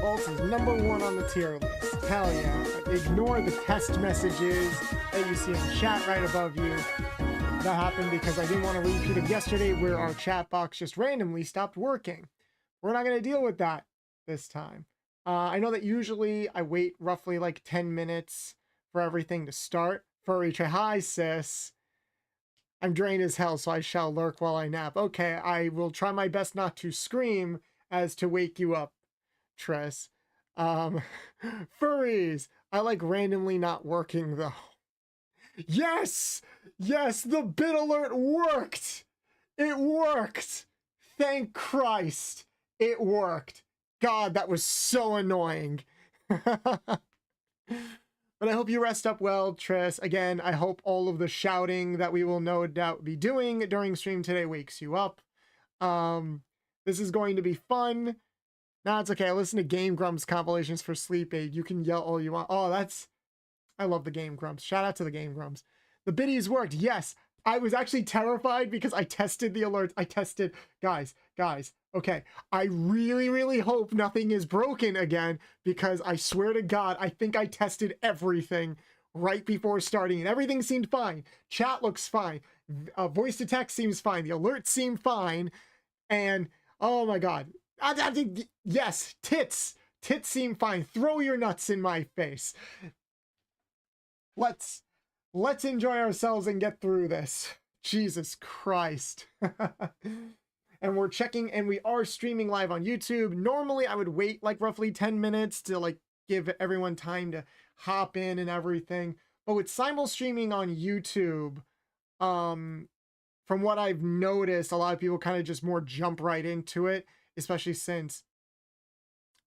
Bolts is #1 on the tier list. Hell yeah. Ignore the test messages that you see in the chat right above you. That happened because I didn't want to repeat of yesterday where our chat box just randomly stopped working. We're not going to deal with that this time. I know that usually I wait roughly like 10 minutes for everything to start. Furry, hi sis. I'm drained as hell, so I shall lurk while I nap. Okay, I will try my best not to scream as to wake you up, Tress. Furries! I like randomly not working, though. Yes! Yes, the bit alert worked! It worked! Thank Christ! It worked. God, that was so annoying. But I hope you rest up well, Triss. Again, I hope all of the shouting that we will no doubt be doing during stream today wakes you up. This is going to be fun. Nah, it's okay. I listen to Game Grumps compilations for sleep aid. You can yell all you want. Oh, I love the Game Grumps. Shout out to the Game Grumps. The biddies worked. Yes, I was actually terrified because I tested the alerts. I tested, guys. Okay, I really hope nothing is broken again, because I swear to God, I think I tested everything right before starting and everything seemed fine. Chat looks fine. Voice to text seems fine. The alerts seem fine. And oh my God. Yes, tits seem fine. Throw your nuts in my face. Let's enjoy ourselves and get through this. Jesus Christ. And we're checking, and we are streaming live on YouTube. Normally I would wait like roughly 10 minutes to like give everyone time to hop in and everything. But with simul streaming on YouTube, from what I've noticed, a lot of people kind of just more jump right into it, especially since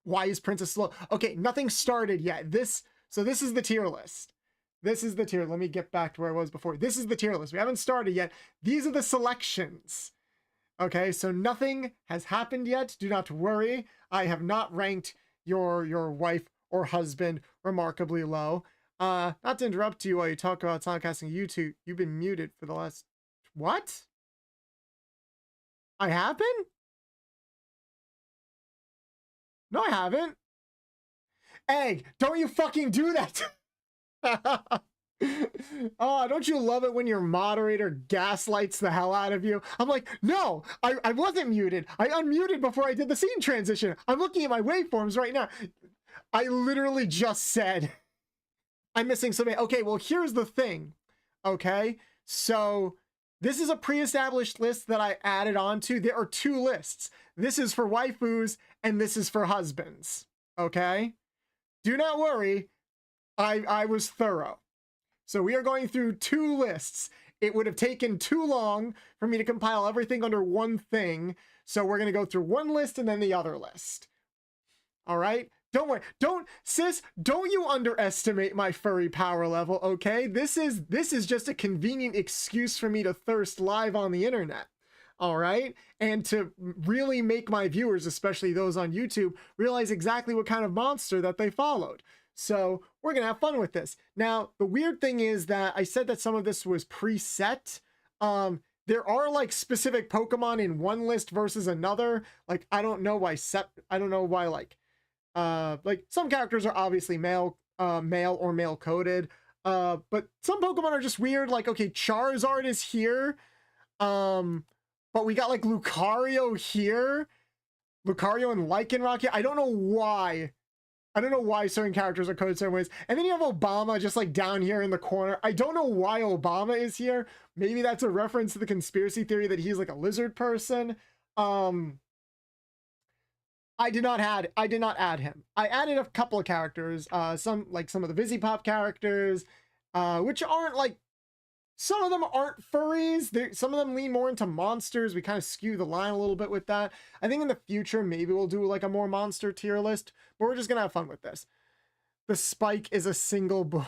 why is Princess slow? Okay, nothing started yet. So this is the tier list. This is the tier. Let me get back to where I was before. This is the tier list. We haven't started yet. These are the selections. Okay, so nothing has happened yet. Do not worry. I have not ranked your wife or husband remarkably low. Not to interrupt you while you talk about simulcasting YouTube. You've been muted for the last... What? I have been? No, I haven't. Egg, don't you fucking do that! Oh, don't you love it when your moderator gaslights the hell out of you? I'm like, no, I wasn't muted. I unmuted before I did the scene transition. I'm looking at my waveforms right now. I literally just said I'm missing something. Okay, well, here's the thing. Okay, so this is a pre-established list that I added on to. There are two lists. This is for waifus and this is for husbands. Okay, do not worry. I was thorough. So we are going through two lists. It would have taken too long for me to compile everything under one thing. So we're going to go through one list and then the other list. All right? Don't worry. Sis, don't you underestimate my furry power level, okay? This is just a convenient excuse for me to thirst live on the internet. All right? And to really make my viewers, especially those on YouTube, realize exactly what kind of monster that they followed. So we're going to have fun with this. Now, the weird thing is that I said that some of this was preset. There are like specific Pokemon in one list versus another. Like, I don't know why like some characters are obviously male or male coded. But some Pokemon are just weird. Like, okay, Charizard is here. But we got like Lucario here. Lucario and Lycanroc here. I don't know why certain characters are coded certain ways. And then you have Obama just like down here in the corner. I don't know why Obama is here. Maybe that's a reference to the conspiracy theory that he's like a lizard person. I did not add him. I added a couple of characters, some of the Vizipop characters, which aren't like, some of them aren't furries. Some of them lean more into monsters. We kind of skew the line a little bit with that. I think in the future, maybe we'll do like a more monster tier list, but we're just going to have fun with this. The Spike is a single...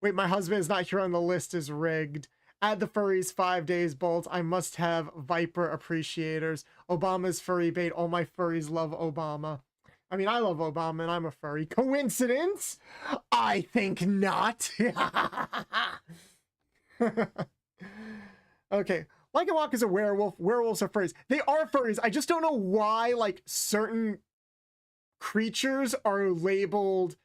Wait, my husband is not here on the list is rigged. Add the furries 5 days, Bolt. I must have Viper appreciators. Obama's furry bait. All my furries love Obama. I mean, I love Obama and I'm a furry. Coincidence? I think not. Okay, Lycanroc is a werewolf. Werewolves are furries. They are furries. I just don't know why, like, certain creatures are labeled,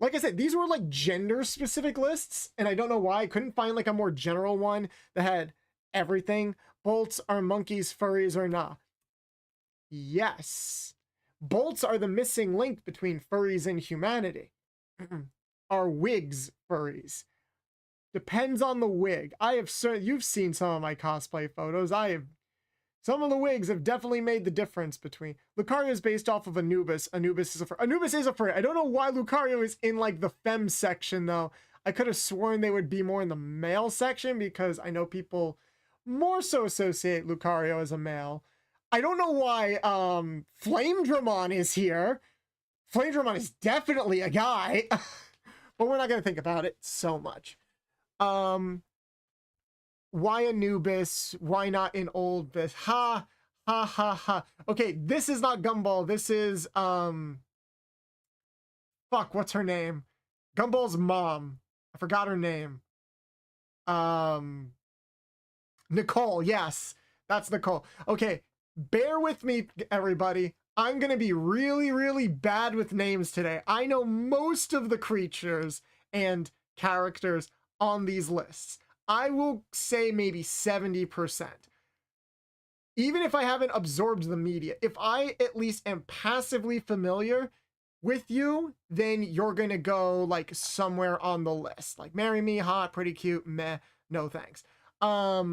like I said, these were like gender specific lists, and I don't know why I couldn't find like a more general one that had everything. Bolts are monkeys, furries, or not. Yes. Bolts are the missing link between furries and humanity. Are wigs furries? Depends on the wig. You've seen some of my cosplay photos. Some of the wigs have definitely made the difference between. Lucario is based off of Anubis. Anubis is a furry. I don't know why Lucario is in like the femme section though. I could have sworn they would be more in the male section because I know people more so associate Lucario as a male. I don't know why Flame Dramon is here. Flame Dramon is definitely a guy. But we're not going to think about it so much. Why Anubis? Why not an old bis? Ha ha ha ha. Okay, this is not Gumball. This is fuck, what's her name? Gumball's mom. I forgot her name. Nicole, yes. That's Nicole. Okay, bear with me, everybody. I'm gonna be really, really bad with names today. I know most of the creatures and characters on these lists. I will say maybe 70%. Even if I haven't absorbed the media, if I at least am passively familiar with you, then you're gonna go like somewhere on the list. Like marry me, hot, pretty cute, meh, no thanks. But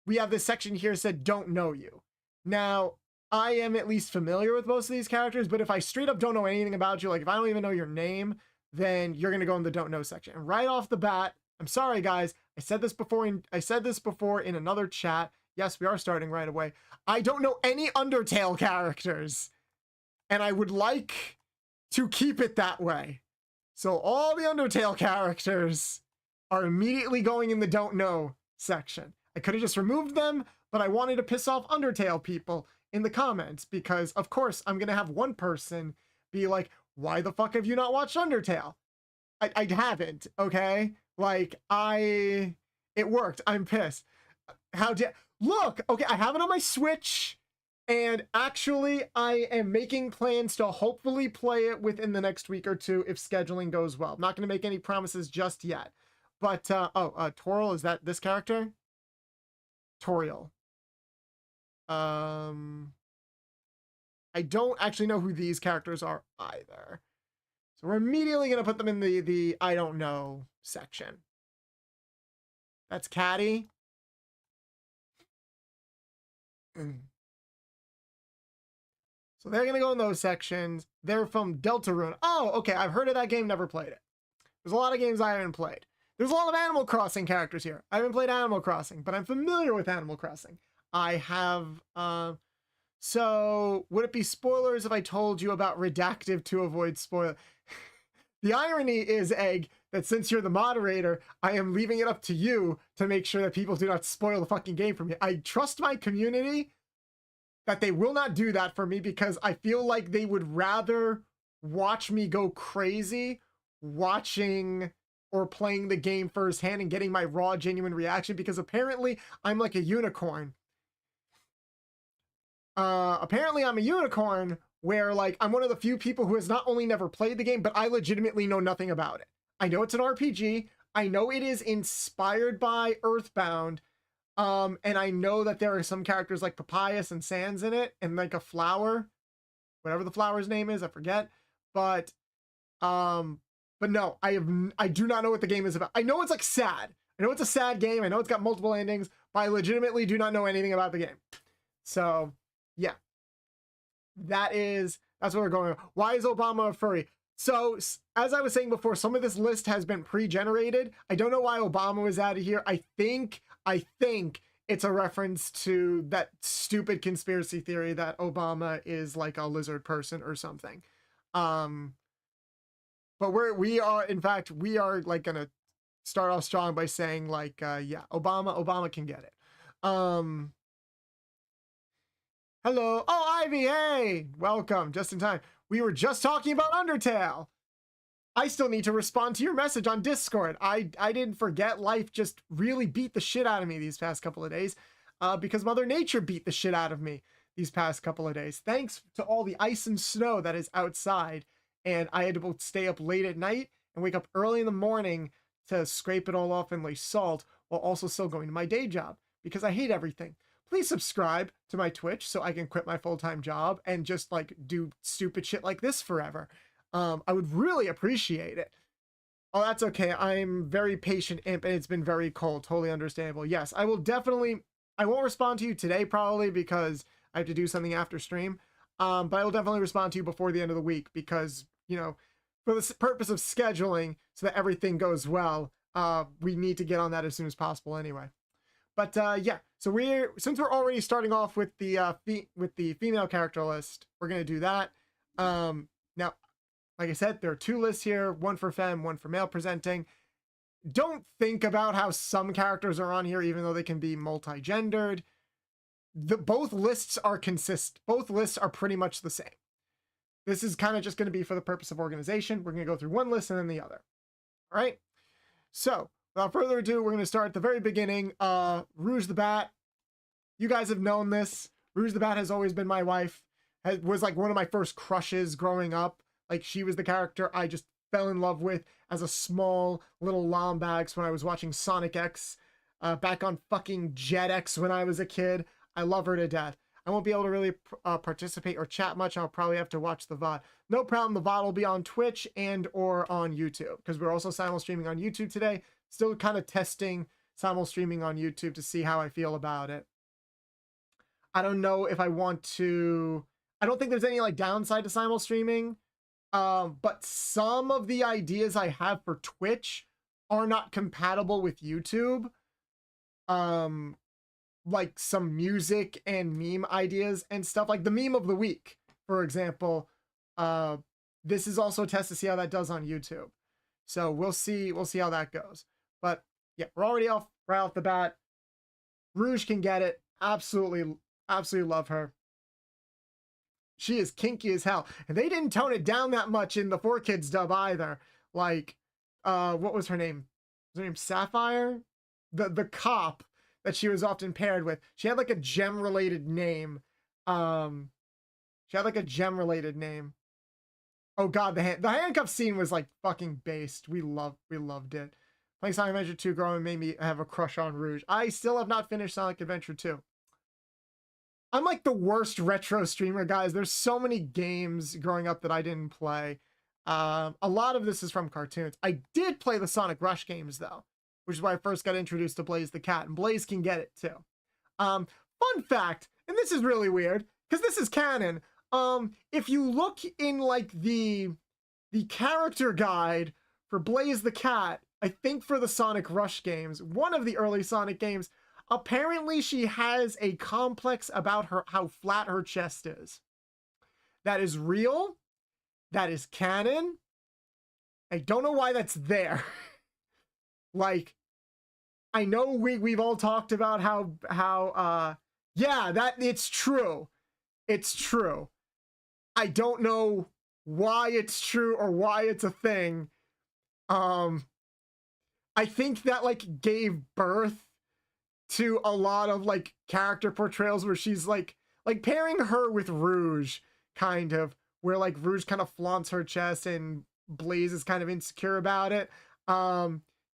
we have this section here said don't know you. Now, I am at least familiar with most of these characters, but if I straight up don't know anything about you, like if I don't even know your name, then you're going to go in the don't know section. And right off the bat, I'm sorry guys, I said this before in another chat. Yes, we are starting right away. I don't know any Undertale characters, and I would like to keep it that way. So all the Undertale characters are immediately going in the don't know section. I could have just removed them, but I wanted to piss off Undertale people in the comments because, of course, I'm going to have one person be like, why the fuck have you not watched Undertale? I haven't, okay? Like, it worked. I'm pissed. Look, okay, I have it on my Switch, and actually, I am making plans to hopefully play it within the next week or two if scheduling goes well. I'm not going to make any promises just yet. But, Toriel, is that this character? Toriel. I don't actually know who these characters are either. So we're immediately going to put them in the I don't know section. That's Caddy. So they're going to go in those sections. They're from Deltarune. Oh, okay. I've heard of that game, never played it. There's a lot of games I haven't played. There's a lot of Animal Crossing characters here. I haven't played Animal Crossing, but I'm familiar with Animal Crossing. I have, so would it be spoilers if I told you about Redactive to avoid spoiler? The irony is, Egg, that since you're the moderator, I am leaving it up to you to make sure that people do not spoil the fucking game for me. I trust my community that they will not do that for me because I feel like they would rather watch me go crazy watching or playing the game firsthand and getting my raw, genuine reaction, because apparently I'm like a unicorn. Apparently I'm a unicorn where like I'm one of the few people who has not only never played the game, but I legitimately know nothing about it. I know it's an RPG. I know it is inspired by Earthbound. And I know that there are some characters like Papyrus and Sans in it, and like a flower, whatever the flower's name is, I forget. But no, I do not know what the game is about. I know it's like sad. I know it's a sad game. I know it's got multiple endings, but I legitimately do not know anything about the game. So yeah, that's what we're going on. Why is Obama a furry? So as I was saying before, some of this list has been pre-generated. I don't know why Obama was out of here. I think it's a reference to that stupid conspiracy theory that Obama is like a lizard person or something. But we are like gonna start off strong by saying like, yeah, Obama can get it. Hello. Oh, Ivy, hey, welcome, just in time. We were just talking about Undertale. I still need to respond to your message on Discord. I didn't forget. Life just really beat the shit out of me these past couple of days because Mother Nature beat the shit out of me these past couple of days. Thanks to all the ice and snow that is outside. And I had to both stay up late at night and wake up early in the morning to scrape it all off and lay salt while also still going to my day job because I hate everything. Please subscribe to my Twitch so I can quit my full-time job and just like do stupid shit like this forever. I would really appreciate it. Oh, that's okay. I'm very patient, Imp, and it's been very cold. Totally understandable. Yes, I will definitely... I won't respond to you today, probably, because I have to do something after stream. But I will definitely respond to you before the end of the week because, you know, for the purpose of scheduling so that everything goes well, we need to get on that as soon as possible anyway. But yeah, so since we're already starting off with the female character list, we're going to do that. Now, like I said, there are 2 lists here, one for femme, one for male presenting. Don't think about how some characters are on here, even though they can be multi-gendered. Both lists are both lists are pretty much the same. This is kind of just going to be for the purpose of organization. We're going to go through one list and then the other. All right. So without further ado, we're going to start at the very beginning. Rouge the Bat. You guys have known this. Rouge the Bat has always been my wife. Was like one of my first crushes growing up. Like she was the character I just fell in love with as a small little Lombax when I was watching Sonic X back on fucking Jetix when I was a kid. I love her to death. I won't be able to really participate or chat much. I'll probably have to watch the VOD. No problem. The VOD will be on Twitch and or on YouTube because we're also simul streaming on YouTube today. Still kind of testing simul streaming on YouTube to see how I feel about it. I don't know if I want to... I don't think there's any like downside to simul streaming. But some of the ideas I have for Twitch are not compatible with YouTube. Like some music and meme ideas and stuff, like the meme of the week, for example. This is also a test to see how that does on YouTube. So we'll see how that goes. But yeah, we're already right off the bat. Rouge can get it. Absolutely love her. She is kinky as hell. And they didn't tone it down that much in the 4Kids dub either. Like, what was her name? Was her name Sapphire? The cop that she was often paired with. She had like a gem-related name. Oh god, the handcuff scene was like fucking based. We loved it. Playing Sonic Adventure 2 growing made me have a crush on Rouge. I still have not finished Sonic Adventure 2. I'm like the worst retro streamer, guys. There's so many games growing up that I didn't play. A lot of this is from cartoons. I did play the Sonic Rush games, though, which is why I first got introduced to Blaze the Cat, and Blaze can get it, too. Fun fact, and this is really weird, because this is canon. If you look in, like, the character guide for Blaze the Cat, I think for the Sonic Rush games, one of the early Sonic games, apparently she has a complex about how flat her chest is. That is real. That is canon. I don't know why that's there. Like, I know we've all talked about how yeah, that it's true. It's true. I don't know why it's true or why it's a thing. I think that like gave birth to a lot of like character portrayals where she's like pairing her with Rouge, kind of, where like Rouge kind of flaunts her chest and Blaze is kind of insecure about it.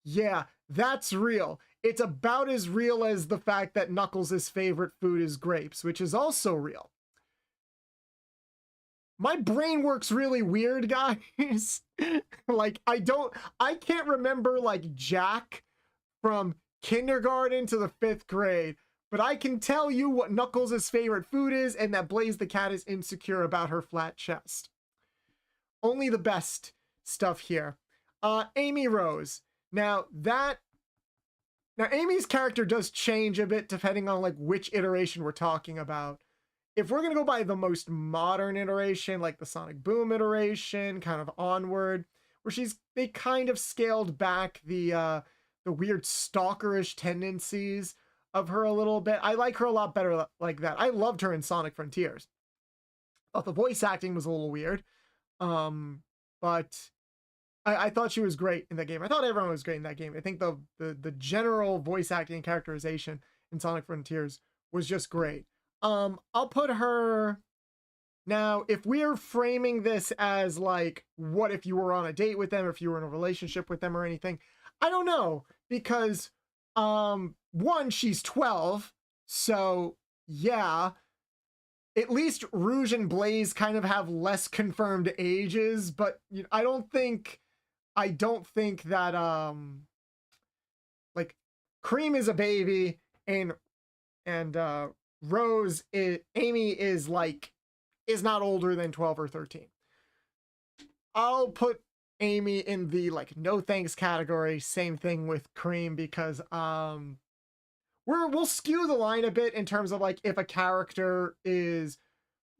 Yeah, that's real. It's about as real as the fact that Knuckles' favorite food is grapes, which is also real. My brain works really weird, guys. Like, I can't remember like Jack from kindergarten to the 5th grade, but I can tell you what Knuckles' favorite food is and that Blaze the Cat is insecure about her flat chest. Only the best stuff here. Amy Rose. Now Amy's character does change a bit depending on like which iteration we're talking about. If we're gonna go by the most modern iteration, like the Sonic Boom iteration, kind of onward, where they kind of scaled back the weird stalkerish tendencies of her a little bit. I like her a lot better like that. I loved her in Sonic Frontiers. Thought the voice acting was a little weird, but I thought she was great in that game. I thought everyone was great in that game. I think the general voice acting and characterization in Sonic Frontiers was just great. I'll put her now. If we're framing this as like, what if you were on a date with them, if you were in a relationship with them or anything, I don't know, because one, she's 12, so yeah. At least Rouge and Blaze kind of have less confirmed ages, but I don't think that like Cream is a baby and Amy is not older than 12 or 13. I'll put Amy in the like no thanks category. Same thing with Cream, because we'll skew the line a bit in terms of like if a character is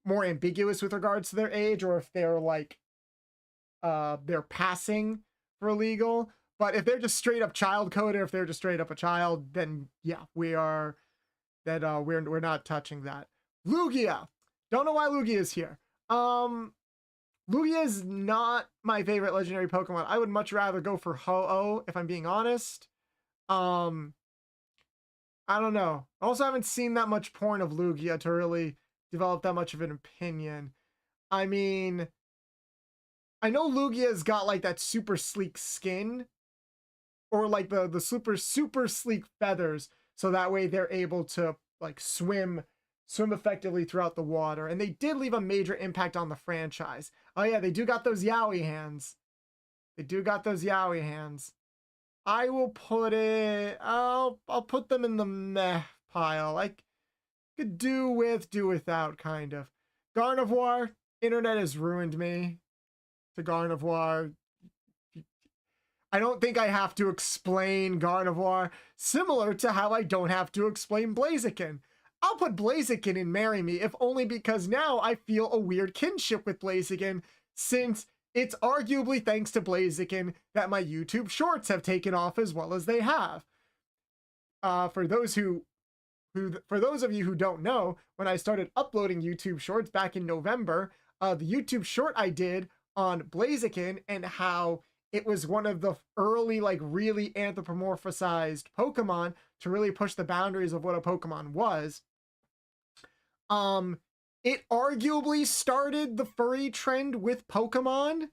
more ambiguous with regards to their age, or if they're like they're passing for illegal. But if they're just straight up child coded, if they're just straight up a child, then yeah, we're not touching that. Lugia. Don't know why Lugia is here. Lugia is not my favorite legendary Pokemon. I would much rather go for Ho-Oh, if I'm being honest. I don't know. I also haven't seen that much porn of Lugia to really develop that much of an opinion. I mean, I know Lugia's got like that super sleek skin, or like the super sleek feathers, so that way they're able to like swim effectively throughout the water. And they did leave a major impact on the franchise. Oh yeah, they do got those yaoi hands. I will put it, I'll put them in the meh pile. I could do without, kind of. Gardevoir, internet has ruined me to Gardevoir. I don't think I have to explain Gardevoir, similar to how I don't have to explain Blaziken. I'll put Blaziken in Marry Me, if only because now I feel a weird kinship with Blaziken, since it's arguably thanks to Blaziken that my YouTube shorts have taken off as well as they have. For those of you who don't know, when I started uploading YouTube shorts back in November, the YouTube short I did on Blaziken and how it was one of the early, like, really anthropomorphized Pokemon to really push the boundaries of what a Pokemon was. It arguably started the furry trend with Pokemon,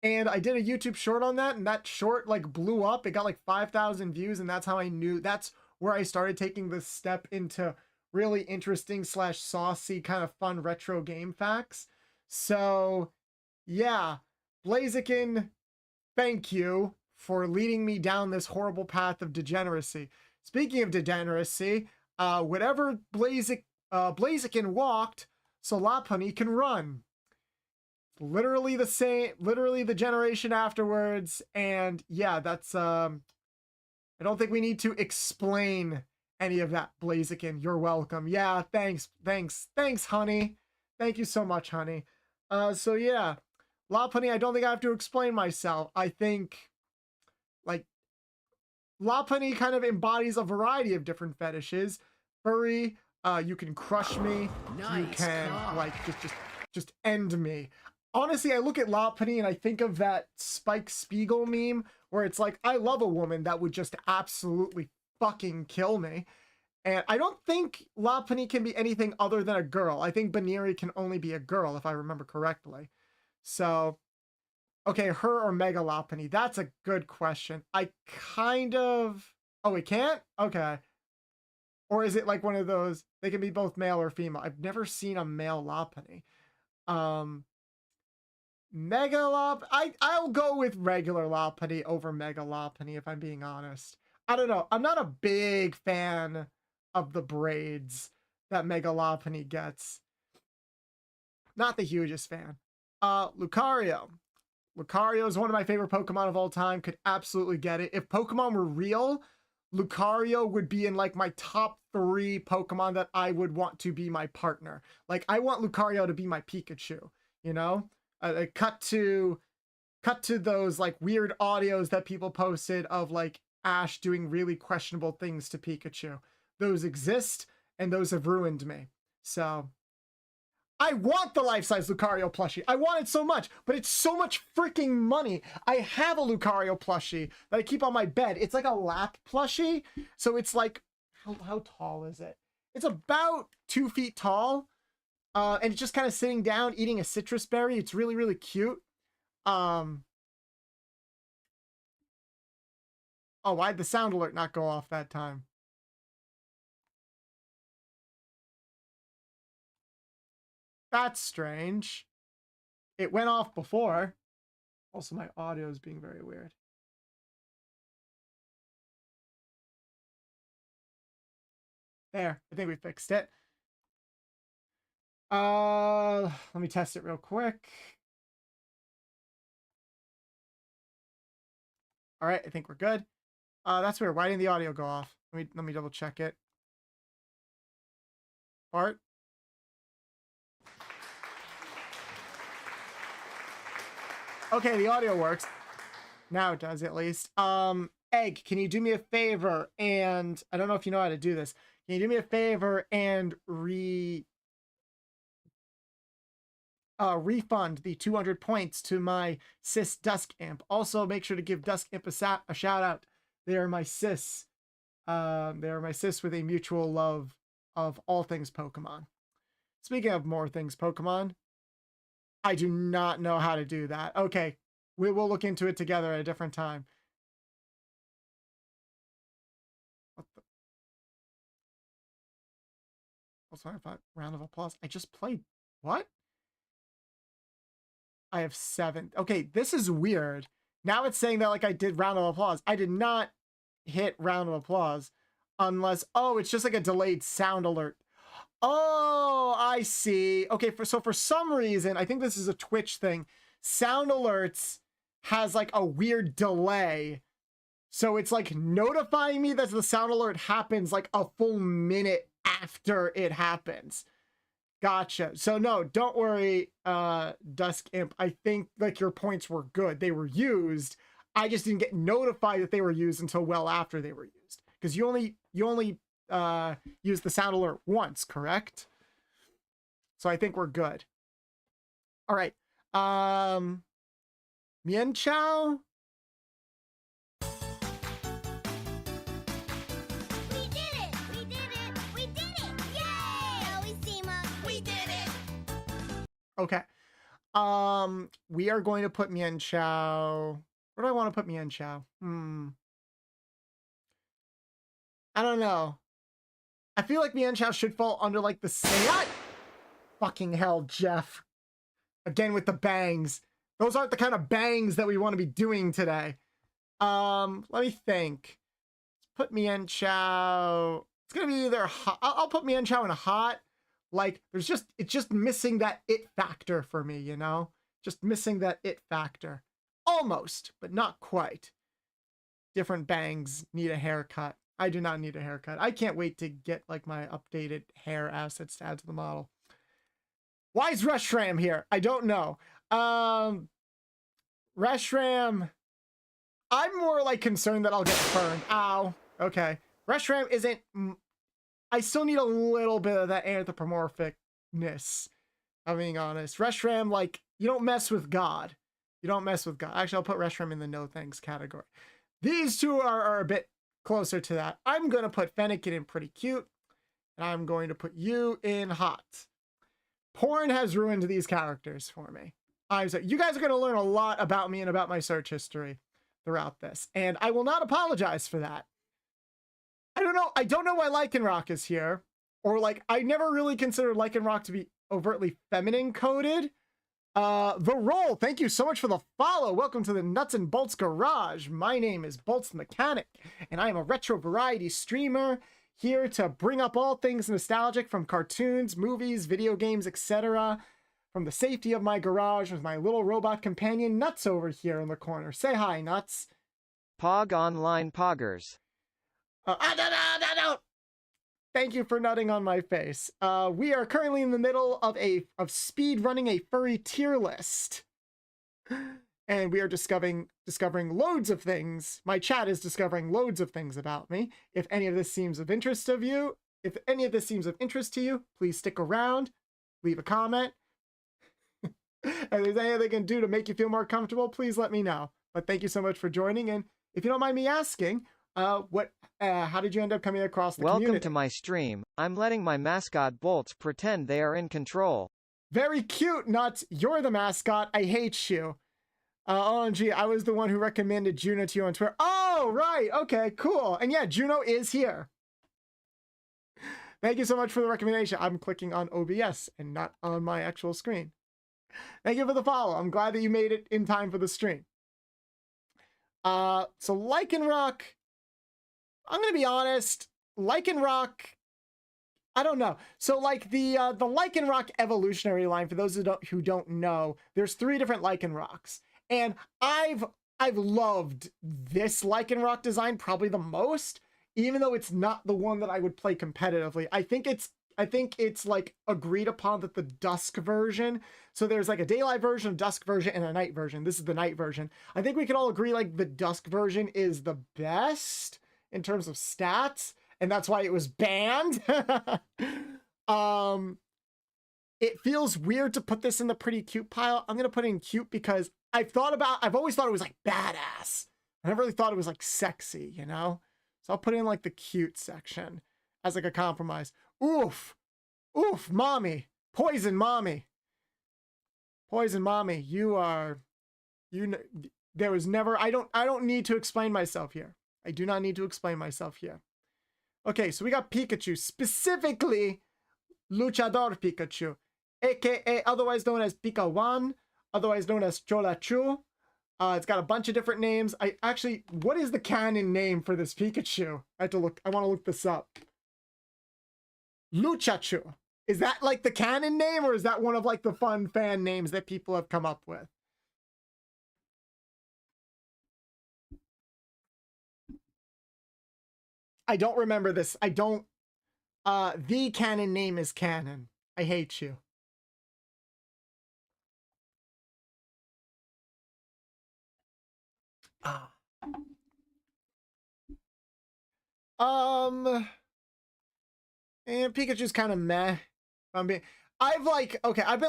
and I did a YouTube short on that, and that short like blew up. It got like 5,000 views, and that's how I knew, that's where I started taking this step into really interesting / saucy kind of fun retro game facts. So yeah, Blaziken, thank you for leading me down this horrible path of degeneracy. Speaking of degeneracy, whatever Blaziken walked, so Lopunny can run. Literally the same, literally the generation afterwards, and yeah, that's I don't think we need to explain any of that, Blaziken. You're welcome. Yeah, thanks, honey. Thank you so much, honey. So yeah, Lopunny, I don't think I have to explain myself. I think, like, Lopunny kind of embodies a variety of different fetishes. Furry, you can crush me. Nice. You can, like, just end me. Honestly, I look at Lopunny and I think of that Spike Spiegel meme where it's like, I love a woman that would just absolutely fucking kill me. And I don't think Lopunny can be anything other than a girl. I think Baneri can only be a girl, if I remember correctly. So, okay, her or Mega Lopunny? That's a good question. I kind of... Oh, it can't? Okay. Or is it like one of those, they can be both male or female? I've never seen a male Lopunny. Mega Lop... I'll go with regular Lopunny over Mega Lopunny, if I'm being honest. I don't know. I'm not a big fan of the braids that Mega Lopunny gets. Not the hugest fan. Lucario. Lucario is one of my favorite Pokemon of all time. Could absolutely get it. If Pokemon were real, Lucario would be in like my top 3 Pokemon that I would want to be my partner. Like, I want Lucario to be my Pikachu, you know? Cut to those like weird audios that people posted of like Ash doing really questionable things to Pikachu. Those exist, and those have ruined me. So I want the life-size Lucario plushie. I want it so much, but it's so much freaking money. I have a Lucario plushie that I keep on my bed. It's like a lap plushie. So it's like, how tall is it? It's about 2 feet tall. And it's just kind of sitting down eating a citrus berry. It's really, really cute. Oh, why'd the sound alert not go off that time? That's strange. It went off before. Also, my audio is being very weird. There, I think we fixed it. Let me test it real quick. All right, I think we're good. That's weird. Why didn't the audio go off? Let me double check it. Bart? Okay, the audio works. Now it does, at least. Egg, can you do me a favor? And I don't know if you know how to do this. Can you do me a favor and refund the 200 points to my sis Dusk Imp? Also, make sure to give Dusk Imp a shout out. They are my sis. They are my sis with a mutual love of all things Pokemon. Speaking of more things Pokemon, I do not know how to do that. Okay, we will look into it together at a different time. What the? Also, I thought round of applause. I just played. What? I have 7. Okay, this is weird. Now it's saying that like I did round of applause. I did not hit round of applause unless, oh, it's just like a delayed sound alert. Oh, I see. Okay, so for some reason, I think this is a Twitch thing. Sound alerts has like a weird delay. So it's like notifying me that the sound alert happens like a full minute after it happens. Gotcha. So no, don't worry, Dusk Imp. I think like your points were good. They were used. I just didn't get notified that they were used until well after they were used. Because you only use the sound alert once, correct? So I think we're good. All right. Mian Chao. We did it! We did it! We did it! Yay! Always we did it! Okay. We are going to put Mian Chao. Where do I want to put Mian Chao? I don't know. I feel like Mian Chao should fall under like the same. Fucking hell, Jeff. Again with the bangs. Those aren't the kind of bangs that we want to be doing today. Let me think. Let's put Mian Chao. It's gonna be either hot. I'll put Mian Chao in a hot. Like it's just missing that it factor for me, you know? Just missing that it factor. Almost, but not quite. Different bangs need a haircut. I do not need a haircut. I can't wait to get like my updated hair assets to add to the model. Why is Reshram here? I don't know. Reshram, I'm more like concerned that I'll get burned. Ow. Okay. Reshram isn't. I still need a little bit of that anthropomorphicness. I'm being honest. Reshram, like, you don't mess with God. You don't mess with God. Actually, I'll put Reshram in the no thanks category. These two are a bit closer to that. I'm going to put Fennekin in pretty cute. And I'm going to put you in hot. Porn has ruined these characters for me. You guys are going to learn a lot about me and about my search history throughout this. And I will not apologize for that. I don't know why Lycanroc is here. Or like, I never really considered Lycanroc to be overtly feminine coded. The Roll, thank you so much for the follow. Welcome to the Nuts and Bolts Garage. My name is Bolts the Mechanic, and I am a retro variety streamer here to bring up all things nostalgic from cartoons, movies, video games, etc. From the safety of my garage with my little robot companion Nuts over here in the corner. Say hi, Nuts. Pog Online Poggers. No. Thank you for nutting on my face. We are currently in the middle of speed running a furry tier list. And we are discovering loads of things. My chat is discovering loads of things about me. If any of this seems of interest to you, please stick around, leave a comment. If there's anything they can do to make you feel more comfortable, please let me know. But thank you so much for joining. And if you don't mind me asking, How did you end up coming across the Welcome community? to my stream. I'm letting my mascot Bolts pretend they are in control. Very cute, Nuts. You're the mascot. I hate you. OMG, I was the one who recommended Juno to you on Twitter. Oh, right. Okay, cool. And yeah, Juno is here. Thank you so much for the recommendation. I'm clicking on OBS and not on my actual screen. Thank you for the follow. I'm glad that you made it in time for the stream. So Lycanroc, I'm going to be honest, Lycanroc, I don't know. So like the Lycanroc evolutionary line, for those who don't know, there's 3 different Lycanrocs. And I've loved this Lycanroc design probably the most, even though it's not the one that I would play competitively. I think it's like agreed upon that the dusk version, so there's like a daylight version, a dusk version, and a night version. This is the night version. I think we could all agree like the dusk version is the best in terms of stats, and that's why it was banned. It feels weird to put this in the pretty cute pile. I'm gonna put it in cute because I've always thought it was like badass. I never really thought it was like sexy, you know? So I'll put it in like the cute section as like a compromise. Oof, mommy, poison mommy, there was never, I don't need to explain myself here. I do not need to explain myself here. Okay, so we got Pikachu, specifically Luchador Pikachu, aka otherwise known as Pika-1, otherwise known as Cholachu. It's got a bunch of different names. What is the canon name for this Pikachu? I want to look this up. Luchachu. Is that like the canon name, or is that one of like the fun fan names that people have come up with? I don't remember this. The canon name is canon. I hate you. And Pikachu's kind of meh. I've been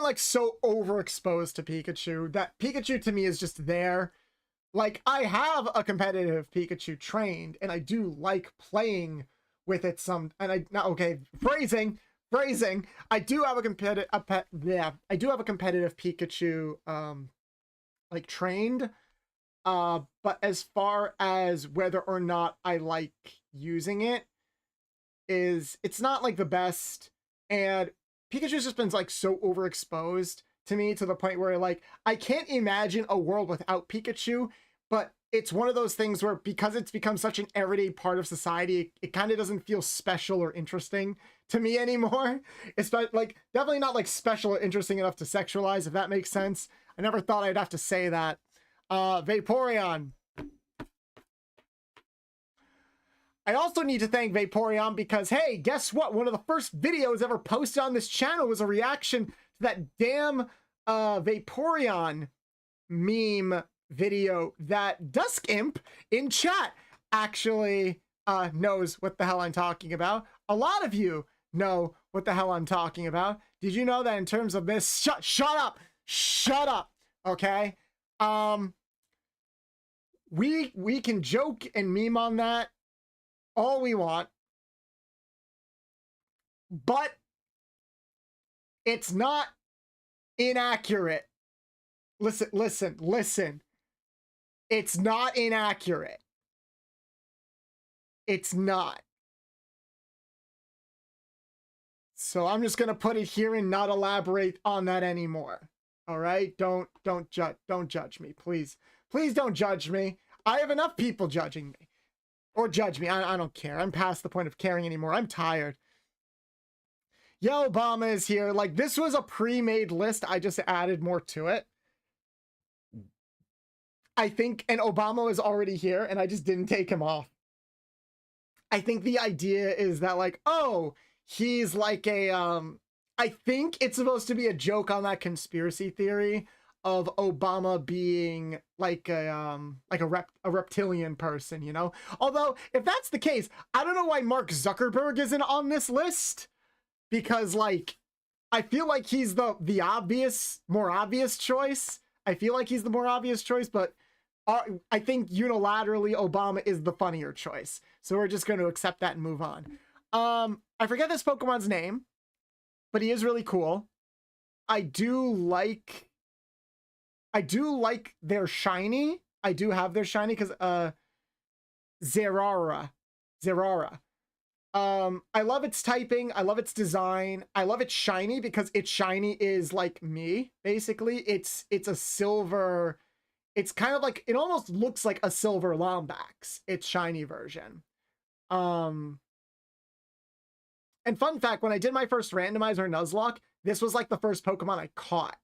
like so overexposed to Pikachu that Pikachu to me is just there. Like, I have a competitive Pikachu trained, and I do like playing with it phrasing. I do have a competitive Pikachu like trained. But as far as whether or not I like using it, it's not like the best, and Pikachu's just been like so overexposed to me to the point where like I can't imagine a world without Pikachu. But it's one of those things where because it's become such an everyday part of society, it kind of doesn't feel special or interesting to me anymore. It's like definitely not like special or interesting enough to sexualize, if that makes sense. I never thought I'd have to say that. Vaporeon. I also need to thank Vaporeon because, hey, guess what? One of the first videos ever posted on this channel was a reaction to that damn Vaporeon meme video that Dusk Imp in chat actually knows what the hell I'm talking about. A lot of you know what the hell I'm talking about. Did you know that in terms of this? Shut up. Okay. We can joke and meme on that all we want, but it's not inaccurate. Listen. It's not inaccurate. It's not. So I'm just gonna put it here and not elaborate on that anymore. All right? Don't judge me, please. Please don't judge me. I have enough people judging me. Or judge me. I don't care. I'm past the point of caring anymore. I'm tired. Yo, Obama is here. Like, this was a pre-made list. I just added more to it. I think, and Obama is already here, and I just didn't take him off. I think the idea is that, like, oh, he's like a, I think it's supposed to be a joke on that conspiracy theory of Obama being like a reptilian person, you know? Although, if that's the case, I don't know why Mark Zuckerberg isn't on this list, because, like, I feel like he's the more obvious choice. I feel like he's the more obvious choice, but I think unilaterally Obama is the funnier choice. So we're just going to accept that and move on. I forget this Pokemon's name, but he is really cool. I do like their shiny. I do have their shiny because Zerara. I love its typing. I love its design. I love its shiny because its shiny is like me, basically. It's a silver. It's kind of like, it almost looks like a silver Lombax, its shiny version. And fun fact, when I did my first randomizer Nuzlocke, this was like the first Pokemon I caught.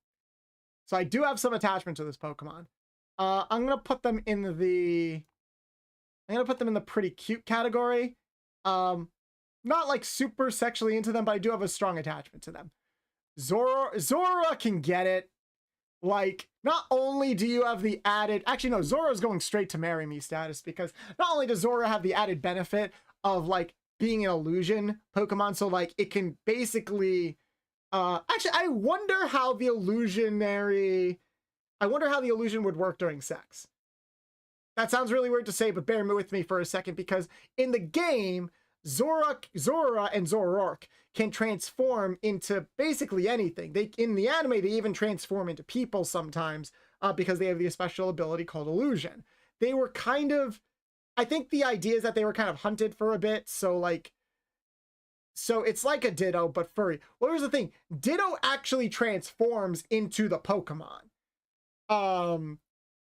So I do have some attachment to this Pokemon. I'm gonna put them in the pretty cute category. Not like super sexually into them, but I do have a strong attachment to them. Zora can get it. Like, not only do you have the added, actually no, Zora's going straight to marry me status, because not only does Zora have the added benefit of like being an illusion Pokemon, so like it can basically, actually I wonder how the illusion would work during sex. That sounds really weird to say, but bear with me for a second, because in the game, Zora and Zoroark can transform into basically anything. In the anime, they even transform into people sometimes because they have the special ability called illusion. They were kind of, I think the idea is that they were kind of hunted for a bit. So it's like a Ditto, but furry. Well, here's the thing. Ditto actually transforms into the Pokemon.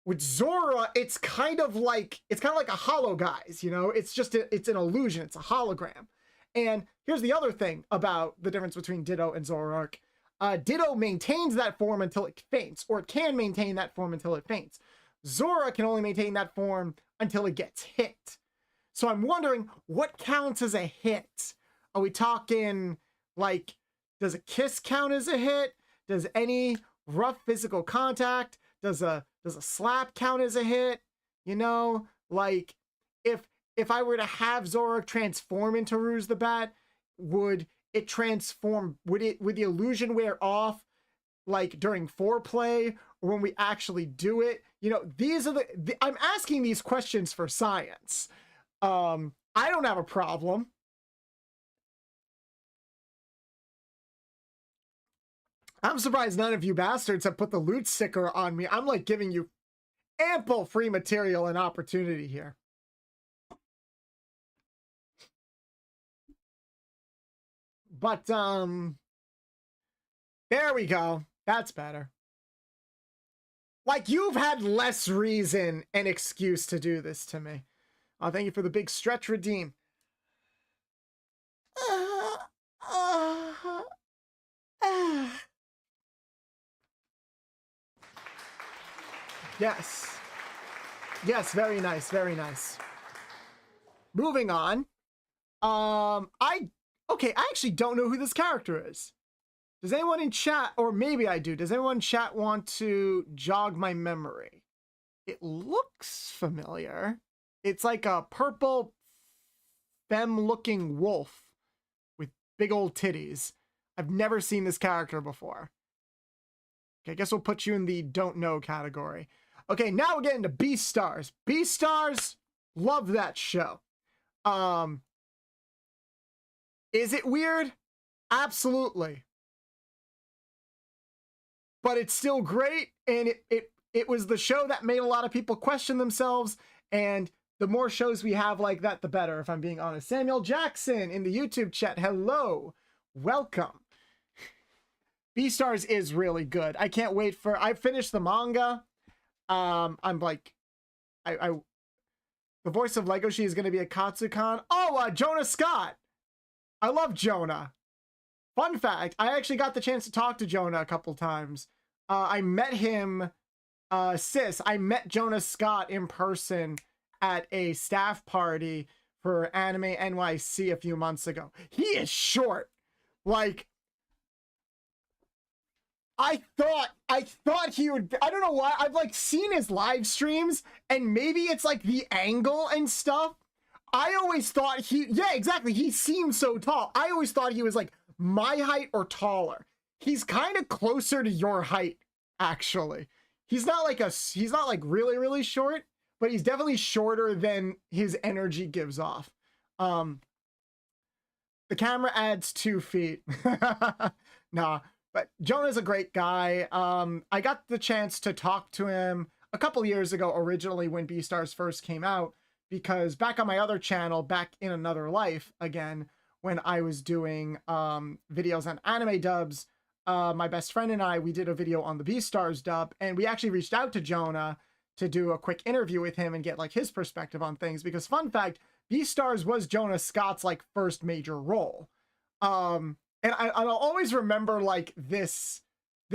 With Zora, it's kind of like a holo, guys, you know? It's an illusion. It's a hologram. And here's the other thing about the difference between Ditto and Zoroark. Ditto maintains that form until it faints, or it can maintain that form until it faints. Zora can only maintain that form until it gets hit. So I'm wondering, what counts as a hit? Are we talking, like, does a kiss count as a hit? Does any rough physical contact? Does a slap count as a hit? You know, like, if I were to have Zoroark transform into Ruse the Bat, would the illusion wear off like during foreplay or when we actually do it? You know, these are I'm asking these questions for science. I don't have a problem. I'm surprised none of you bastards have put the loot sticker on me. I'm like giving you ample free material and opportunity here. But, there we go. That's better. Like, you've had less reason and excuse to do this to me. Oh, thank you for the big stretch redeem. Yes. Yes, very nice, very nice. Moving on. Okay, I actually don't know who this character is. Does anyone in chat, or maybe I do, does anyone in chat want to jog my memory? It looks familiar. It's like a purple femme-looking wolf with big old titties. I've never seen this character before. Okay, I guess we'll put you in the don't know category. Okay, now we're getting to Beastars. Beastars, love that show. Is it weird? Absolutely. But it's still great, and it was the show that made a lot of people question themselves, and the more shows we have like that, the better, if I'm being honest. Samuel Jackson in the YouTube chat, hello. Welcome. Beastars is really good. I can't wait for... I finished the manga. I'm like... the voice of Legoshi is going to be a Katsukan. Oh, Jonah Scott. I love Jonah. Fun fact, I actually got the chance to talk to Jonah a couple times. I met him, I met Jonah Scott in person at a staff party for Anime NYC a few months ago. He is short. Like, I thought he would, I don't know why, I've like seen his live streams, and maybe it's like the angle and stuff. I always thought yeah, exactly. He seemed so tall. I always thought he was like my height or taller. He's kind of closer to your height, actually. he's not like he's not like really, really short, but he's definitely shorter than his energy gives off. The camera adds 2 feet. Nah, but Jonah's a great guy. I got the chance to talk to him a couple years ago, originally when Beastars first came out, because back on my other channel, back in another life, again, when I was doing videos on anime dubs, my best friend and I, we did a video on the Beastars dub, and we actually reached out to Jonah to do a quick interview with him and get like his perspective on things, because fun fact, Beastars was Jonah Scott's like first major role. And I'll always remember like this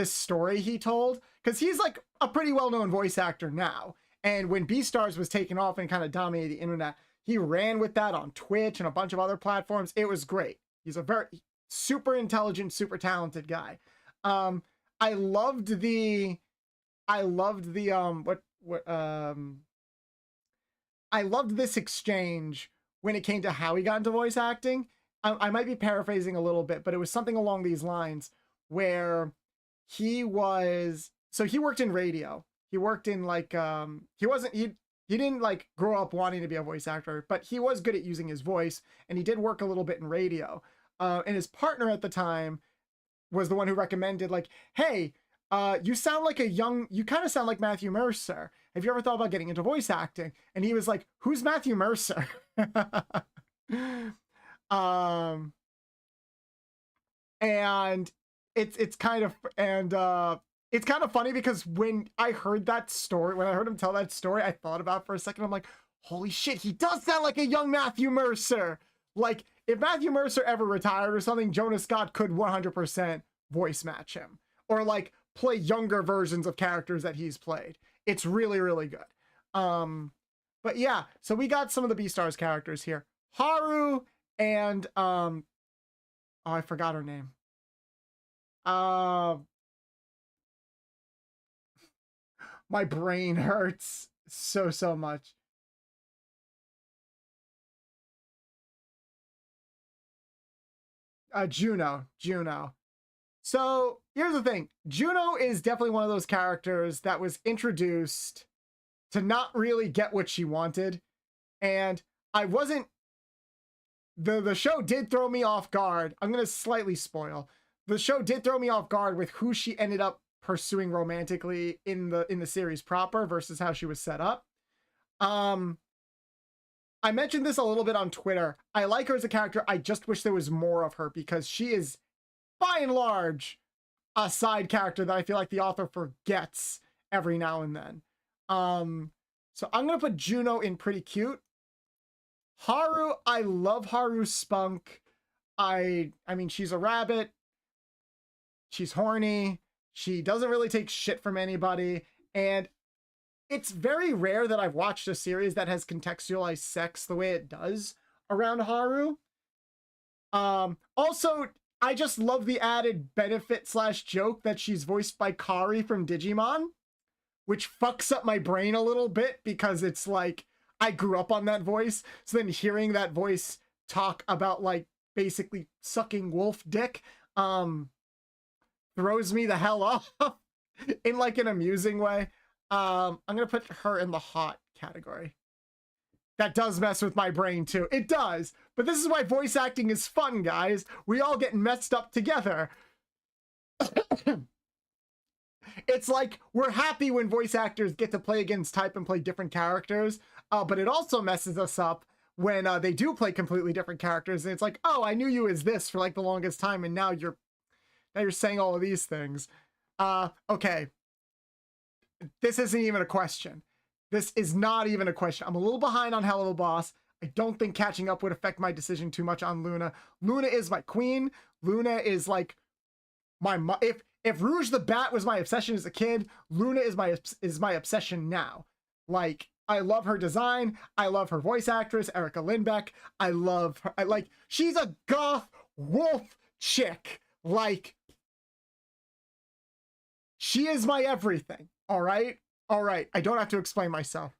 story he told, because he's like a pretty well-known voice actor now. And when Beastars was taken off and kind of dominated the internet, he ran with that on Twitch and a bunch of other platforms. It was great. He's a very super intelligent, super talented guy. I loved the I loved this exchange when it came to how he got into voice acting. I might be paraphrasing a little bit, but it was something along these lines where he worked in radio. He worked in like, he didn't like grow up wanting to be a voice actor, but he was good at using his voice, and he did work a little bit in radio. And his partner at the time was the one who recommended like, hey, you kind of sound like Matthew Mercer. Have you ever thought about getting into voice acting? And he was like, who's Matthew Mercer? And it's kind of funny, because when I heard him tell that story, I thought about it for a second. I'm like, holy shit, he does sound like a young Matthew Mercer. Like, if Matthew Mercer ever retired or something, Jonah Scott could 100% voice match him, or like play younger versions of characters that he's played. It's really, really good. But yeah, so we got some of the Beastars characters here. Haru and oh, I forgot her name. My brain hurts so much. Juno. So here's the thing. Juno is definitely one of those characters that was introduced to not really get what she wanted. And the show did throw me off guard. I'm going to slightly spoil. The show did throw me off guard with who she ended up pursuing romantically in the series proper versus how she was set up. I mentioned this a little bit on Twitter. I like her as a character. I just wish there was more of her, because she is, by and large, a side character that I feel like the author forgets every now and then. So I'm going to put Juno in pretty cute. Haru, I love Haru's spunk. I mean, she's a rabbit. She's horny. She doesn't really take shit from anybody. And it's very rare that I've watched a series that has contextualized sex the way it does around Haru. Also, I just love the added benefit / joke that she's voiced by Kari from Digimon, which fucks up my brain a little bit, because it's like, I grew up on that voice. So then hearing that voice talk about like basically sucking wolf dick, throws me the hell off in like an amusing way. I'm gonna put her in the hot category. That does mess with my brain too. It does. But this is why voice acting is fun, guys. We all get messed up together. It's like, we're happy when voice actors get to play against type and play different characters, but it also messes us up when they do play completely different characters, and it's like, oh, I knew you as this for like the longest time, and now you're saying all of these things. Okay. This isn't even a question. This is not even a question. I'm a little behind on Hell of a Boss. I don't think catching up would affect my decision too much on Luna. Luna is my queen. Luna is like my if Rouge the Bat was my obsession as a kid, Luna is my obsession now. Like, I love her design. I love her voice actress, Erica Lindbeck. I love her. She's a goth wolf chick. Like, she is my everything. All right. I don't have to explain myself.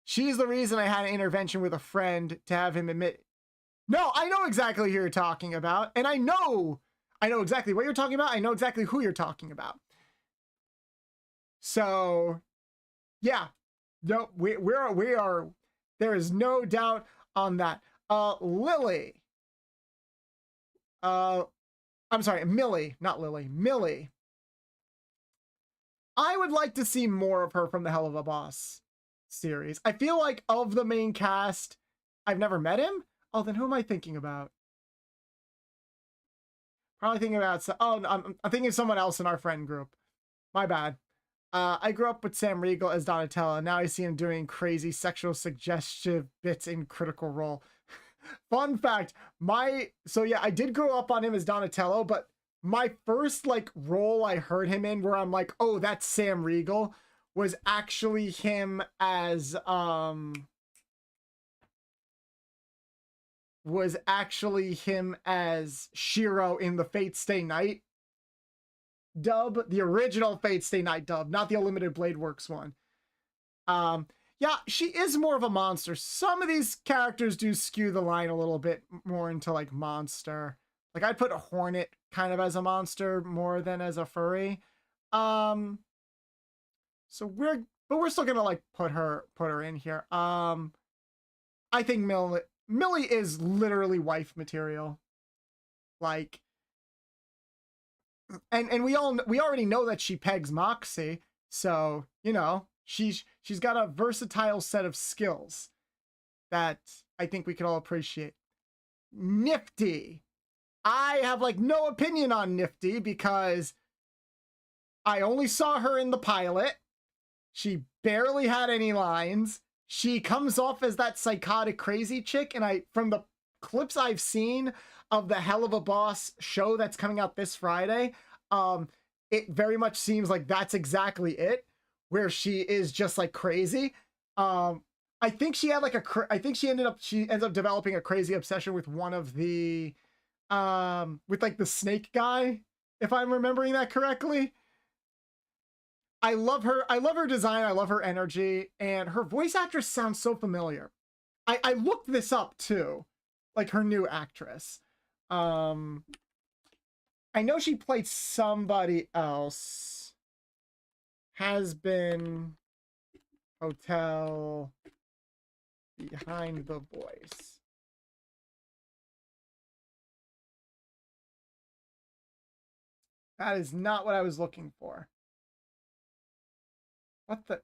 She's the reason I had an intervention with a friend to have him admit. No, I know exactly who you're talking about. And I know exactly what you're talking about. I know exactly who you're talking about. So yeah, no, we are. There is no doubt on that. Lily. I'm sorry, Millie, not Lily. Millie. I would like to see more of her from the Hell of a Boss series. I feel like of the main cast, I've never met him. Oh, then who am I thinking about? Probably thinking about. Oh, I'm thinking of someone else in our friend group. My bad. I grew up with Sam Riegel as Donatello. Now I see him doing crazy sexual suggestive bits in Critical Role. Fun fact, so yeah, I did grow up on him as Donatello, but my first like role I heard him in where I'm like, oh, that's Sam Riegel, was actually him as Shiro in the Fate Stay Night dub, the original Fate Stay Night dub, not the Unlimited Blade Works one. Yeah, she is more of a monster. Some of these characters do skew the line a little bit more into like monster. Like I'd put a Hornet kind of as a monster more than as a furry. So we're still gonna like put her in here. I think Millie is literally wife material. Like, and we already know that she pegs Moxie, so you know she's got a versatile set of skills that I think we can all appreciate. Nifty. I have like no opinion on Nifty because I only saw her in the pilot. She barely had any lines. She comes off as that psychotic crazy chick, and from the clips I've seen of the Hell of a Boss show that's coming out this Friday, it very much seems like that's exactly it, where she is just like crazy. I think she had like she ends up developing a crazy obsession with one of the with like the snake guy, if I'm remembering that correctly. I love her design, I love her energy, and her voice actress sounds so familiar. I looked this up too, like her new actress. I know she played somebody else. Has been Hotel Behind the Voice. That is not what I was looking for. What the?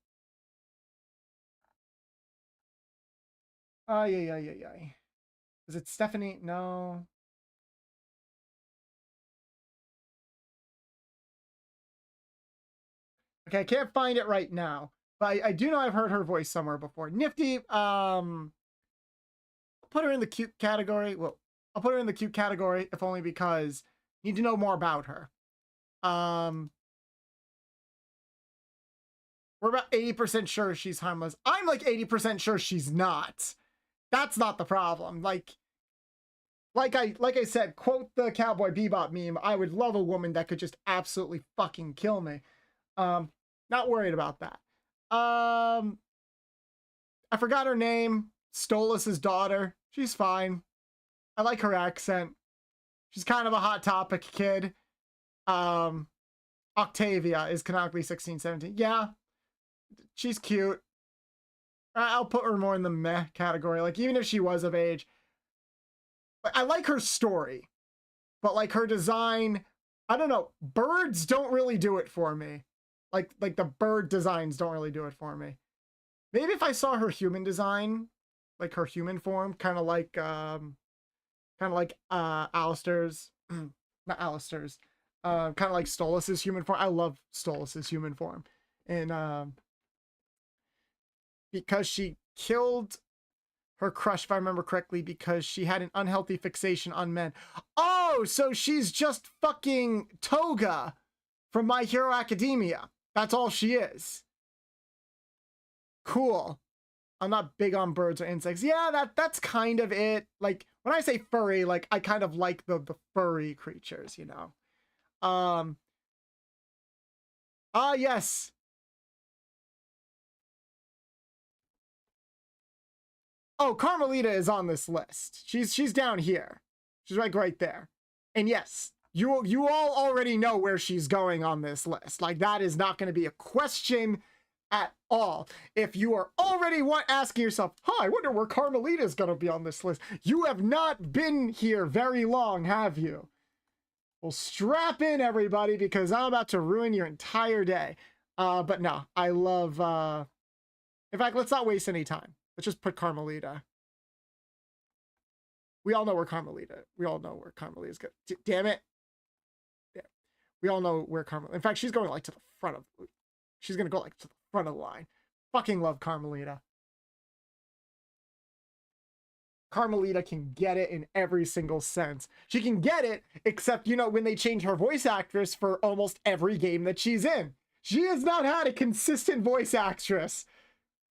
Oh, yeah. Is it Stephanie? No. Okay, I can't find it right now. But I do know I've heard her voice somewhere before. Nifty, I'll put her in the cute category. Well, I'll put her in the cute category, if only because I need to know more about her. We're about 80% sure she's harmless. I'm like 80% sure she's not. That's not the problem. Like I said, quote the Cowboy Bebop meme, I would love a woman that could just absolutely fucking kill me. Not worried about that. I forgot her name. Stolas's daughter. She's fine. I like her accent. She's kind of a Hot Topic kid. Octavia is canonically 16, 17. Yeah. She's cute. I'll put her more in the meh category. Like, even if she was of age. I like her story. But, like, her design, I don't know. Birds don't really do it for me. Like the bird designs don't really do it for me. Maybe if I saw her human design, like her human form, kind of like Alistair's, not Alistair's, kind of like Stolas's human form. I love Stolas's human form, and because she killed her crush, if I remember correctly, because she had an unhealthy fixation on men. Oh, so she's just fucking Toga from My Hero Academia. That's all she is. Cool. I'm not big on birds or insects. Yeah, that's kind of it. Like, when I say furry, like, I kind of like the furry creatures, you know. Yes. Oh, Carmelita is on this list. She's down here. She's like right there. And yes, you all already know where she's going on this list. Like, that is not going to be a question at all. If you are already asking yourself, I wonder where Carmelita is going to be on this list, you have not been here very long, have you? Well, strap in, everybody, because I'm about to ruin your entire day. But no, I love... In fact, let's not waste any time. Let's just put Carmelita. We all know where Carmelita is good. Damn it. Yeah. We all know where Carmelita... In fact, she's going, like, to the front of... She's going to go, like, to the front of the line. Fucking love Carmelita. Carmelita can get it in every single sense. She can get it, except, you know, when they change her voice actress for almost every game that she's in. She has not had a consistent voice actress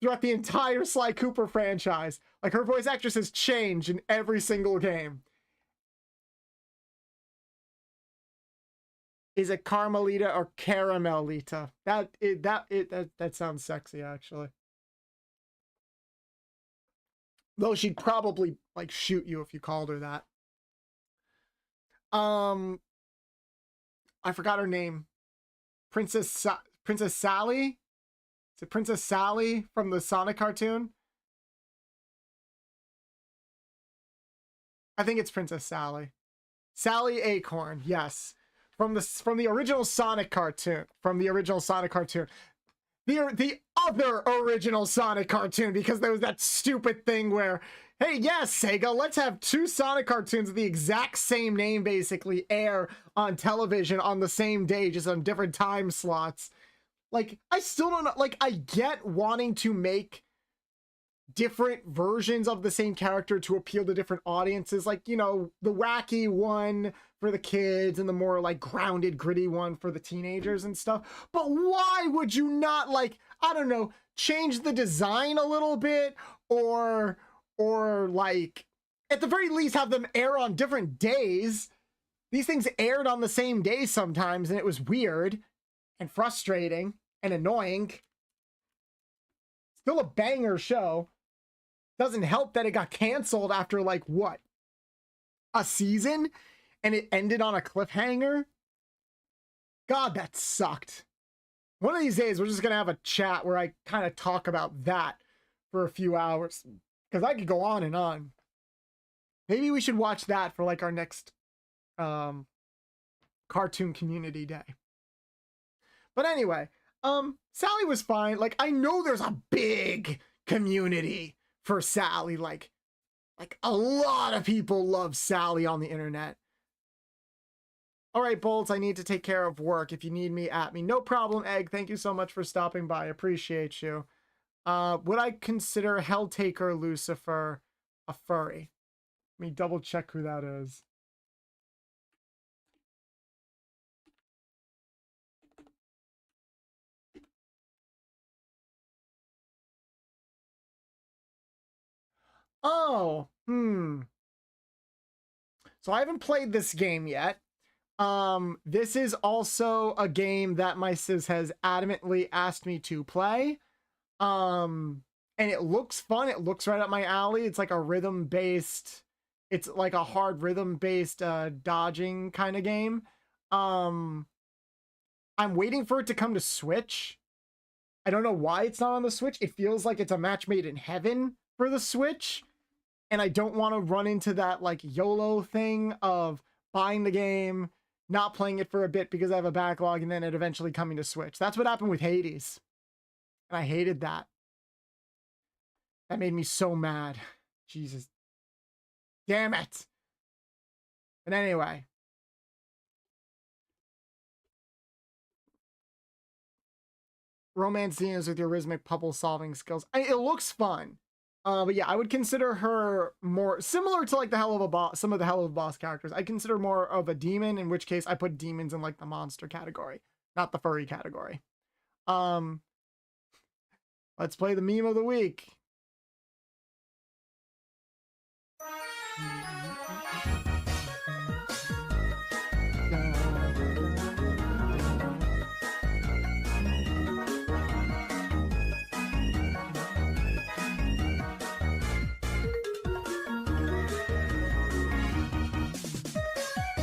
throughout the entire Sly Cooper franchise. Like, her voice actress has changed in every single game. Is it Carmelita or Caramelita? That sounds sexy, actually. Though she'd probably, like, shoot you if you called her that. I forgot her name. Princess Sally? Is it Princess Sally from the Sonic cartoon? I think it's Princess Sally. Sally Acorn, yes. From the original Sonic cartoon. From the original Sonic cartoon. The other original Sonic cartoon, because there was that stupid thing where, hey, yes, Sega, let's have two Sonic cartoons with the exact same name basically air on television on the same day, just on different time slots. Like, I still don't know, like, I get wanting to make different versions of the same character to appeal to different audiences, like, you know, the wacky one for the kids and the more, like, grounded, gritty one for the teenagers and stuff. But why would you not, like, I don't know, change the design a little bit, or like, at the very least have them air on different days? These things aired on the same day sometimes, and it was weird and frustrating and annoying. Still a banger show. Doesn't help that it got canceled after, like, what? A season? And it ended on a cliffhanger? God, that sucked. One of these days, we're just going to have a chat where I kind of talk about that for a few hours. Because I could go on and on. Maybe we should watch that for, like, our next cartoon community day. But anyway, Sally was fine. Like, I know there's a big community for Sally. Like a lot of people love Sally on the internet. All right, Bolts, I need to take care of work. If you need me, at me. No problem, Egg. Thank you so much for stopping by. Appreciate you. Would I consider Helltaker Lucifer a furry? Let me double check who that is. Oh, So I haven't played this game yet. This is also a game that my sis has adamantly asked me to play. And it looks fun. It looks right up my alley. It's like a rhythm-based, it's like a hard rhythm-based dodging kind of game. I'm waiting for it to come to Switch. I don't know why it's not on the Switch. It feels like it's a match made in heaven for the Switch. And I don't want to run into that, like, YOLO thing of buying the game, not playing it for a bit because I have a backlog, and then it eventually coming to Switch. That's what happened with Hades. And I hated that. That made me so mad. Jesus. Damn it. But anyway. Romance scenes with your rhythmic puzzle solving skills. It looks fun. But yeah, I would consider her more similar to, like, the Hell of a Boss, some of the Hell of a Boss characters. I consider more of a demon, in which case I put demons in, like, the monster category, not the furry category. Let's play the meme of the week.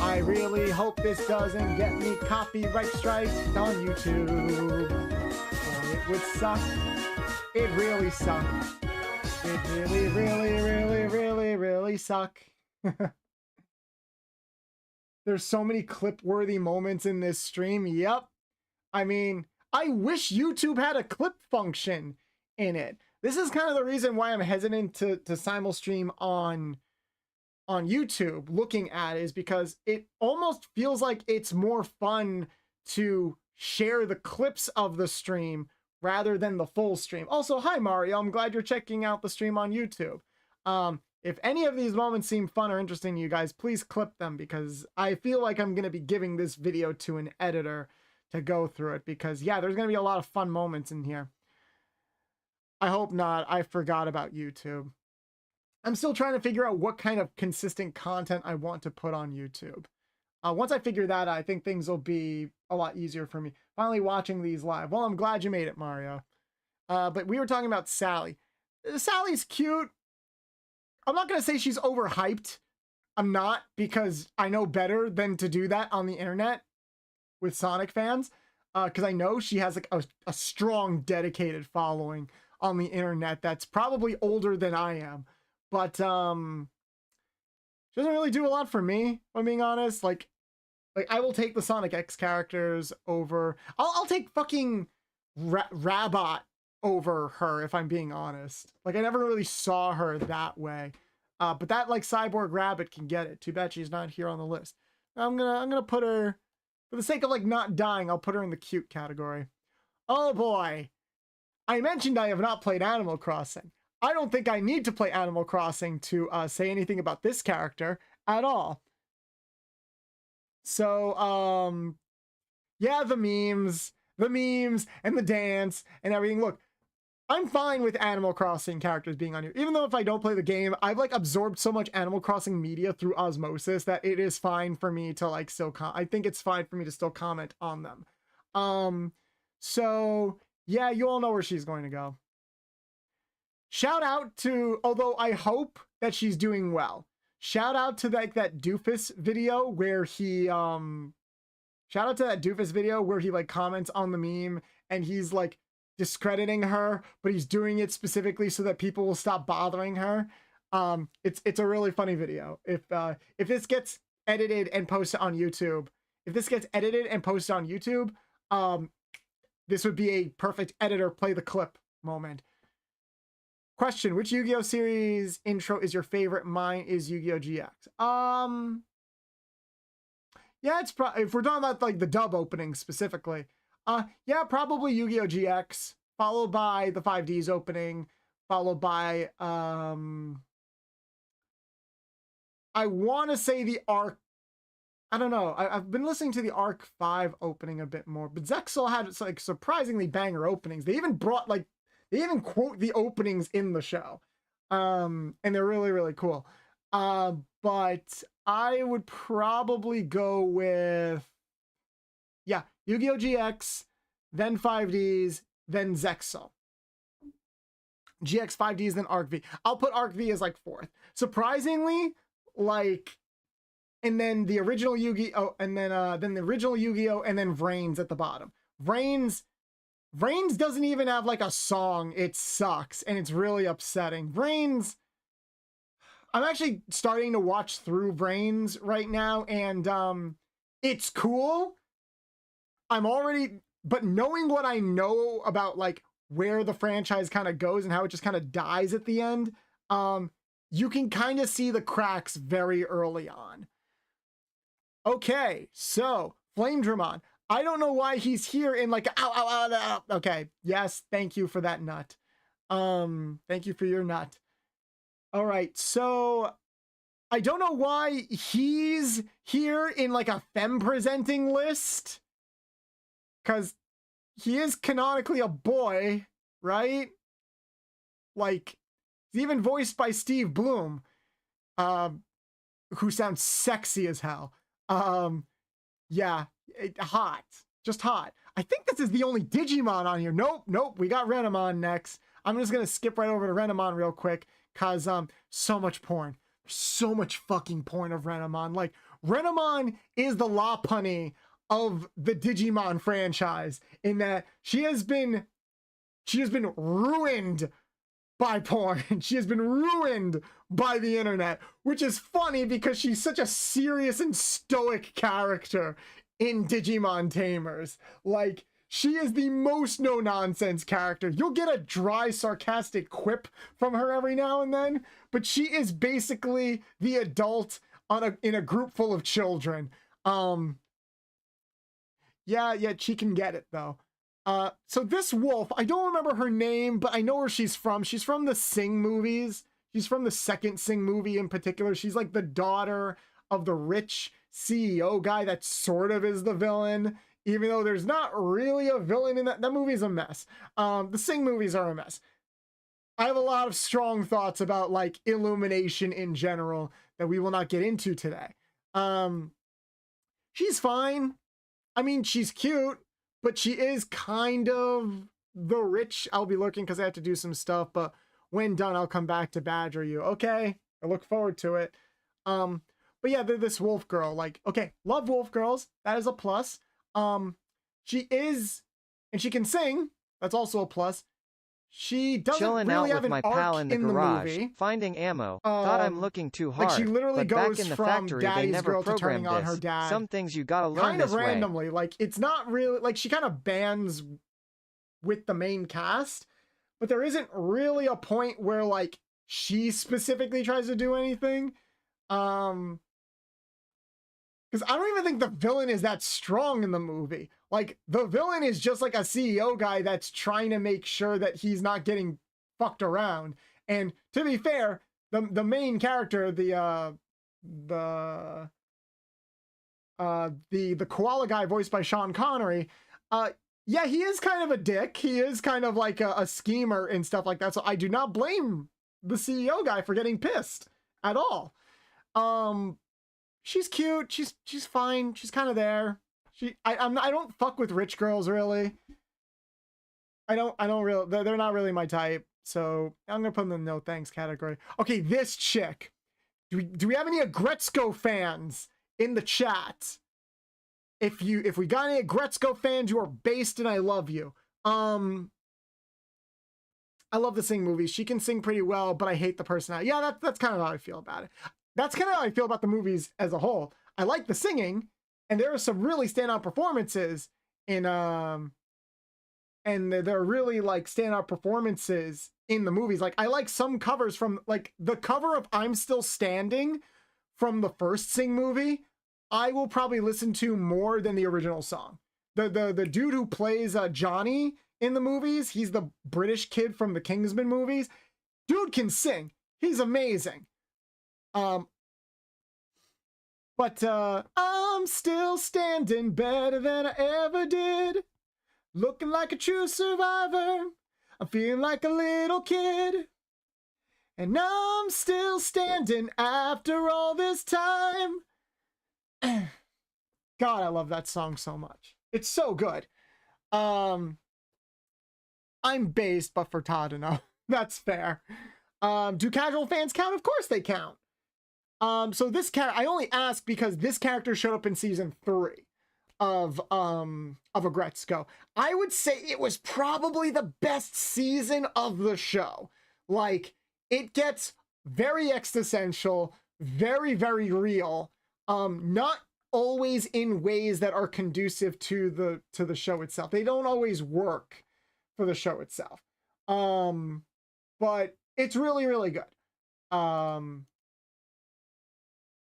I really hope this doesn't get me copyright striked on YouTube. Oh, it would suck. It really suck. It really, really, really, really, really suck. There's so many clip-worthy moments in this stream. Yep. I mean, I wish YouTube had a clip function in it. This is kind of the reason why I'm hesitant to simul-stream on YouTube looking at it, is because it almost feels like it's more fun to share the clips of the stream rather than the full stream. Also, hi Mario, I'm glad you're checking out the stream on YouTube. If any of these moments seem fun or interesting to you guys, please clip them, because I feel like I'm going to be giving this video to an editor to go through it, because yeah, there's going to be a lot of fun moments in here. I hope not. I forgot about YouTube. I'm still trying to figure out what kind of consistent content I want to put on YouTube. Once I figure that out, I think things will be a lot easier for me. Finally watching these live. Well, I'm glad you made it, Mario. But we were talking about Sally. Sally's cute. I'm not going to say she's overhyped. I'm not, because I know better than to do that on the internet with Sonic fans. Because I know she has like a strong, dedicated following on the internet that's probably older than I am. But she doesn't really do a lot for me, if I'm being honest. Like I will take the Sonic X characters over. I'll take fucking Rabot over her, if I'm being honest. Like, I never really saw her that way. But that like Cyborg Rabbit can get it. Too bad she's not here on the list. I'm gonna put her, for the sake of like not dying, I'll put her in the cute category. Oh boy. I mentioned I have not played Animal Crossing. I don't think I need to play Animal Crossing to say anything about this character at all. So, yeah, the memes and the dance and everything. Look, I'm fine with Animal Crossing characters being on here. Even though if I don't play the game, I've like absorbed so much Animal Crossing media through osmosis that it is fine for me to like still I think it's fine for me to still comment on them. So yeah, you all know where she's going to go. Shout out to, although I hope that she's doing well. Shout out to like that doofus video where he like comments on the meme and he's like discrediting her, but he's doing it specifically so that people will stop bothering her. It's a really funny video. If this gets edited and posted on YouTube, this would be a perfect editor play the clip moment. Question: which Yu-Gi-Oh series intro is your favorite? Mine is Yu-Gi-Oh GX. Yeah, it's if we're talking about like the dub opening specifically, yeah, probably Yu-Gi-Oh GX, followed by the 5Ds opening, followed by I want to say the Arc. I don't know. I've been listening to the Arc 5 opening a bit more, but Zexal had like surprisingly banger openings. They even quote the openings in the show. And they're really, really cool. But I would probably go with, yeah, Yu-Gi-Oh! GX, then 5Ds, then Zexal. GX, 5Ds, then Arc V. I'll put Arc V as like fourth. Surprisingly, like, and then the original Yu-Gi-Oh! And then the original Yu-Gi-Oh! And then Vrains at the bottom. Vrains doesn't even have like a song. It sucks, and it's really upsetting. Vrains, I'm actually starting to watch through Vrains right now, and it's cool. But knowing what I know about like where the franchise kind of goes and how it just kind of dies at the end, you can kind of see the cracks very early on. Okay, so Flame Dramon. I don't know why he's here in like, ow, ow, ow, ow. Okay, yes, thank you for that nut. Thank you for your nut. All right, so I don't know why he's here in like a femme presenting list, because he is canonically a boy, right? Like, he's even voiced by Steve Bloom, who sounds sexy as hell. Yeah, hot, just hot. I think this is the only Digimon on here. Nope, we got Renamon next. I'm just gonna skip right over to Renamon real quick, cause so much porn, so much fucking porn of Renamon. Like, Renamon is the Lopunny of the Digimon franchise in that she has been ruined by porn. She has been ruined by the internet, which is funny because she's such a serious and stoic character in Digimon Tamers. Like, she is the most no-nonsense character. You'll get a dry, sarcastic quip from her every now and then, but she is basically the adult in a group full of children. Yeah, she can get it, though. So this wolf, I don't remember her name, but I know where she's from. She's from the Sing movies. She's from the second Sing movie in particular. She's like the daughter of the rich CEO guy that sort of is the villain, even though there's not really a villain in that. That movie's a mess. The Sing movies are a mess. I have a lot of strong thoughts about like Illumination in general that we will not get into today. She's fine. I mean, she's cute, but she is kind of the rich. I'll be looking because I have to do some stuff, but when done, I'll come back to badger you. Okay, I look forward to it. But yeah, this wolf girl, like, okay, love wolf girls. That is a plus. She is, and she can sing. That's also a plus. She doesn't Chilling really out have with an my arc pal in the garage, movie. finding ammo. Thought I'm looking too hard. Like, she literally but goes back in the from factory, they daddy's never girl to turning programmed on her this. dad. Some things you gotta learn Kind of this way. randomly. Like, it's not really, like, she kind of bands with the main cast, but there isn't really a point where, like, she specifically tries to do anything. Because I don't even think the villain is that strong in the movie. Like, the villain is just like a CEO guy that's trying to make sure that he's not getting fucked around. And to be fair, the main character, the koala guy voiced by Sean Connery, yeah, he is kind of a dick. He is kind of like a schemer and stuff like that. So I do not blame the CEO guy for getting pissed at all. She's cute. She's fine. She's kind of there. I don't fuck with rich girls really. I don't really. They're not really my type. So I'm gonna put them in the no thanks category. Okay, this chick. Do we have any Agretzko fans in the chat? If we got any Agretzko fans, you are based and I love you. I love the Sing movies. She can sing pretty well, but I hate the personality. Yeah, that's kind of how I feel about it. That's kind of how I feel about the movies as a whole. I like the singing, and there are some really standout performances in and there are really like standout performances in the movies. Like, I like some covers from, like, the cover of I'm Still Standing from the first Sing movie. I will probably listen to more than the original song. The dude who plays Johnny in the movies, he's the British kid from the Kingsman movies. Dude can sing. He's amazing. But I'm still standing better than I ever did. Looking like a true survivor. I'm feeling like a little kid. And I'm still standing after all this time. God, I love that song so much. It's so good. I'm based, but for Todd to know. That's fair. Do casual fans count? Of course they count. So this I only ask because this character showed up in season 3 of Agretzko. I would say it was probably the best season of the show. Like, it gets very existential, very, very real. Not always in ways that are conducive to the show itself. They don't always work for the show itself. But it's really, really good.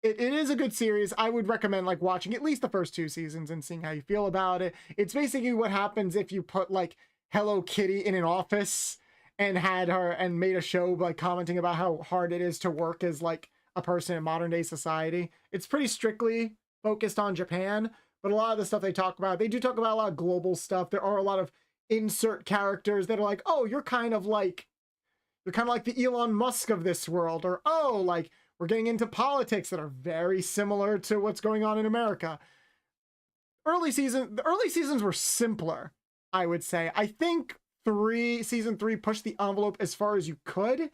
It is a good series. I would recommend like watching at least the first 2 seasons and seeing how you feel about it. It's basically what happens if you put like Hello Kitty in an office and had her and made a show like commenting about how hard it is to work as like a person in modern day society. It's pretty strictly focused on Japan, but a lot of the stuff they talk about, they do talk about a lot of global stuff. There are a lot of insert characters that are like, oh, you're kind of like the Elon Musk of this world, or oh, like, we're getting into politics that are very similar to what's going on in America. The early seasons were simpler, I would say. I think season 3 pushed the envelope as far as you could.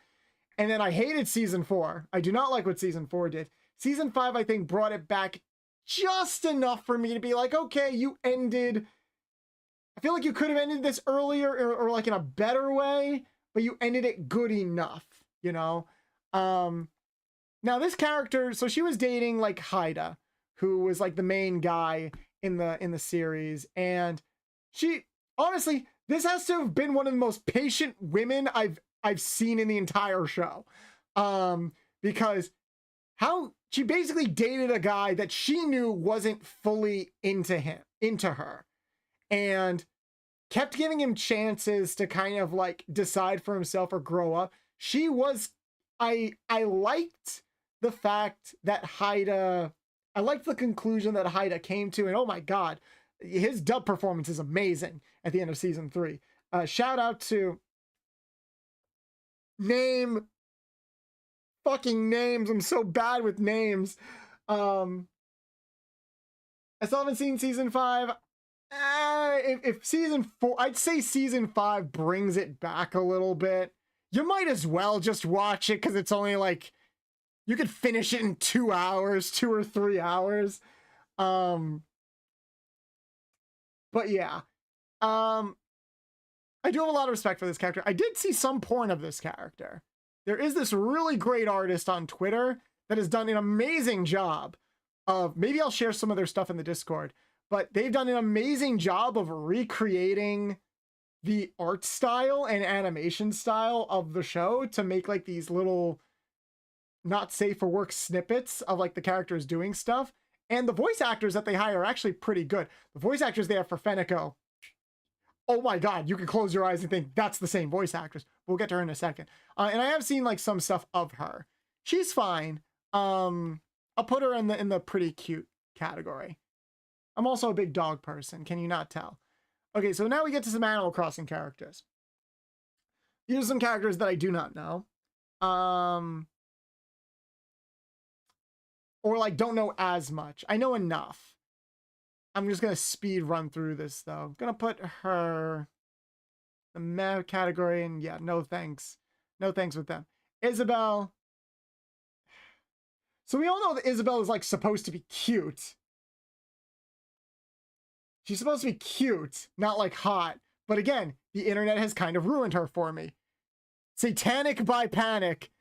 And then I hated season 4. I do not like what season 4 did. Season 5, I think, brought it back just enough for me to be like, okay, you ended. I feel like you could have ended this earlier or like in a better way, but you ended it good enough, you know? Now this character, so she was dating like Haida, who was like the main guy in the series, and she honestly, this has to have been one of the most patient women I've seen in the entire show. Because how she basically dated a guy that she knew wasn't fully into her, and kept giving him chances to kind of like decide for himself or grow up. She was, I liked the fact that Haida, I liked the conclusion that Haida came to, and oh my god, his dub performance is amazing at the end of season 3. Shout out to fucking names. I'm so bad with names. I still haven't seen season 5. If season 4, I'd say season 5 brings it back a little bit. You might as well just watch it because it's only like, you could finish it in 2 hours, 2 or 3 hours. But yeah, I do have a lot of respect for this character. I did see some porn of this character. There is this really great artist on Twitter that has done an amazing job of, maybe I'll share some of their stuff in the Discord, but they've done an amazing job of recreating the art style and animation style of the show to make like these little not safe for work snippets of like the characters doing stuff. And the voice actors that they hire are actually pretty good. The voice actors they have for Feneko, oh my god, you can close your eyes and think that's the same voice actress. We'll get to her in a second. And I have seen like some stuff of her. She's fine. I'll put her in the pretty cute category. I'm also a big dog person. Can you not tell? Okay, so now we get to some Animal Crossing characters. These are some characters that I do not know. Or like don't know as much. I know enough. I'm just gonna speed run through this though. I'm gonna put her the meh category, and yeah, no thanks. No thanks with them. Isabelle. So we all know that Isabelle is like supposed to be cute. She's supposed to be cute, not like hot. But again, the internet has kind of ruined her for me. Satanic by Panic.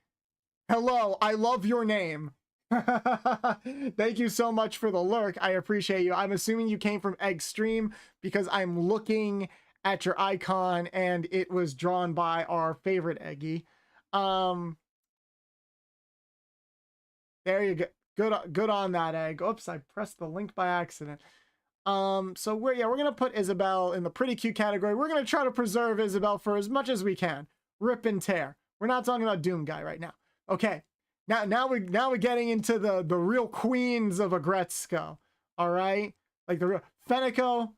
Hello, I love your name. Thank you so much for the lurk. I appreciate you. I'm assuming you came from Egg Stream because I'm looking at your icon and it was drawn by our favorite Eggy. There you go. Good on that, Egg. Oops, I pressed the link by accident. So we're gonna put Isabelle in the pretty cute category. We're gonna try to preserve Isabelle for as much as we can. Rip and tear. We're not talking about Doom Guy right now. Okay. Now we're getting into the real queens of Agretzko. All right? Like the real Feneko.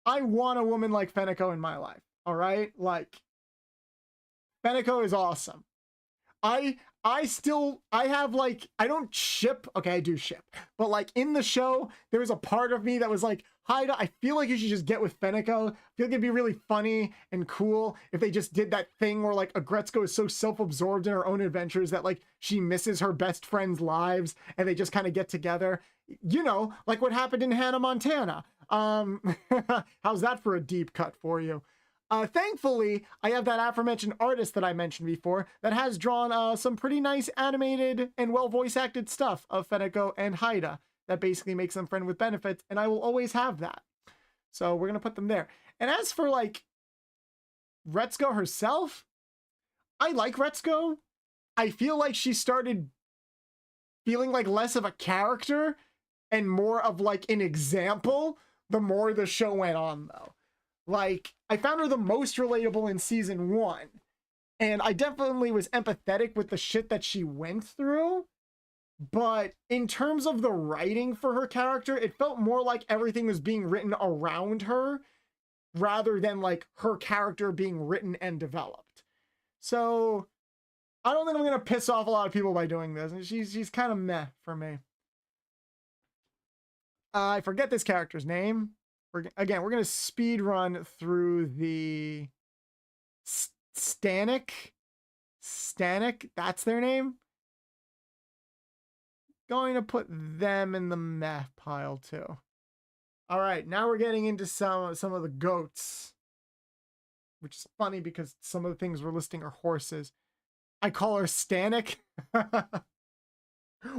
I want a woman like Feneko in my life. All right? Like Feneko is awesome. I have like, I don't ship, okay, I do ship, but like in the show, there was a part of me that was like, Haida, I feel like you should just get with Feneko. I feel like it'd be really funny and cool if they just did that thing where like Agretzko is so self-absorbed in her own adventures that like she misses her best friends' lives and they just kind of get together. You know, like what happened in Hannah Montana. How's that for a deep cut for you? Thankfully, I have that aforementioned artist that I mentioned before that has drawn some pretty nice animated and well voice acted stuff of Feneko and Haida that basically makes them friend with benefits, and I will always have that. So we're going to put them there. And as for like Retsuko herself, I like Retsuko. I feel like she started feeling like less of a character and more of like an example the more the show went on though. Like, I found her the most relatable in season 1. And I definitely was empathetic with the shit that she went through. But in terms of the writing for her character, it felt more like everything was being written around her rather than like her character being written and developed. So I don't think I'm going to piss off a lot of people by doing this. She's kind of meh for me. I forget this character's name. We're going to speed run through the Stanek, that's their name. going to put them in the meh pile too. All right, now we're getting into some of the goats, which is funny because some of the things we're listing are horses. I call her Stanek.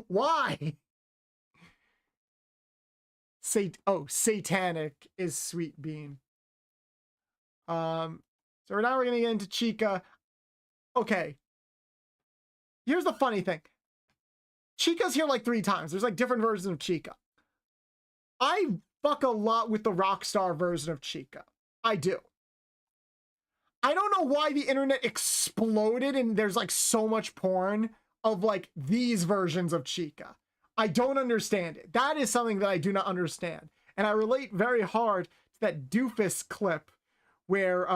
Why? Satanic is Sweet Bean. So now we're gonna get into Chica. Okay. Here's the funny thing. Chica's here like 3 times. There's like different versions of Chica. I fuck a lot with the Rockstar version of Chica. I do. I don't know why the internet exploded and there's like so much porn of like these versions of Chica. I don't understand it. That is something that I do not understand. And I relate very hard to that doofus clip where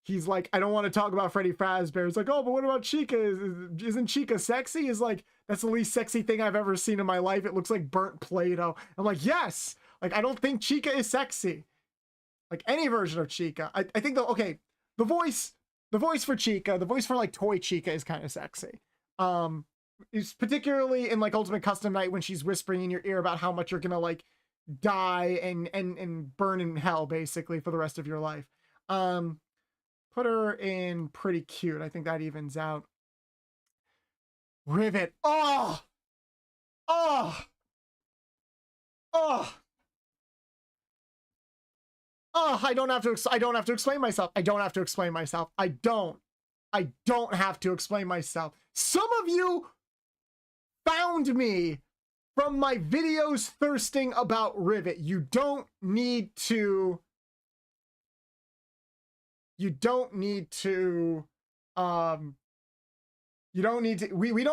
he's like, I don't want to talk about Freddy Fazbear. It's like, oh, but what about Chica? Isn't Chica sexy? Is like, that's the least sexy thing I've ever seen in my life. It looks like burnt Play-Doh. I'm like, yes. Like, I don't think Chica is sexy. Like any version of Chica. I think though, okay, the voice for Chica, the voice for like toy Chica is kind of sexy. Is particularly in like Ultimate Custom Night when she's whispering in your ear about how much you're gonna like die and burn in hell basically for the rest of your life. Put her in pretty cute. I think that evens out. Rivet. Oh, oh, oh. Oh, I don't have to explain myself. I don't have to explain myself. I don't have to explain myself. Some of you found me from my videos thirsting about Rivet. You don't need to we don't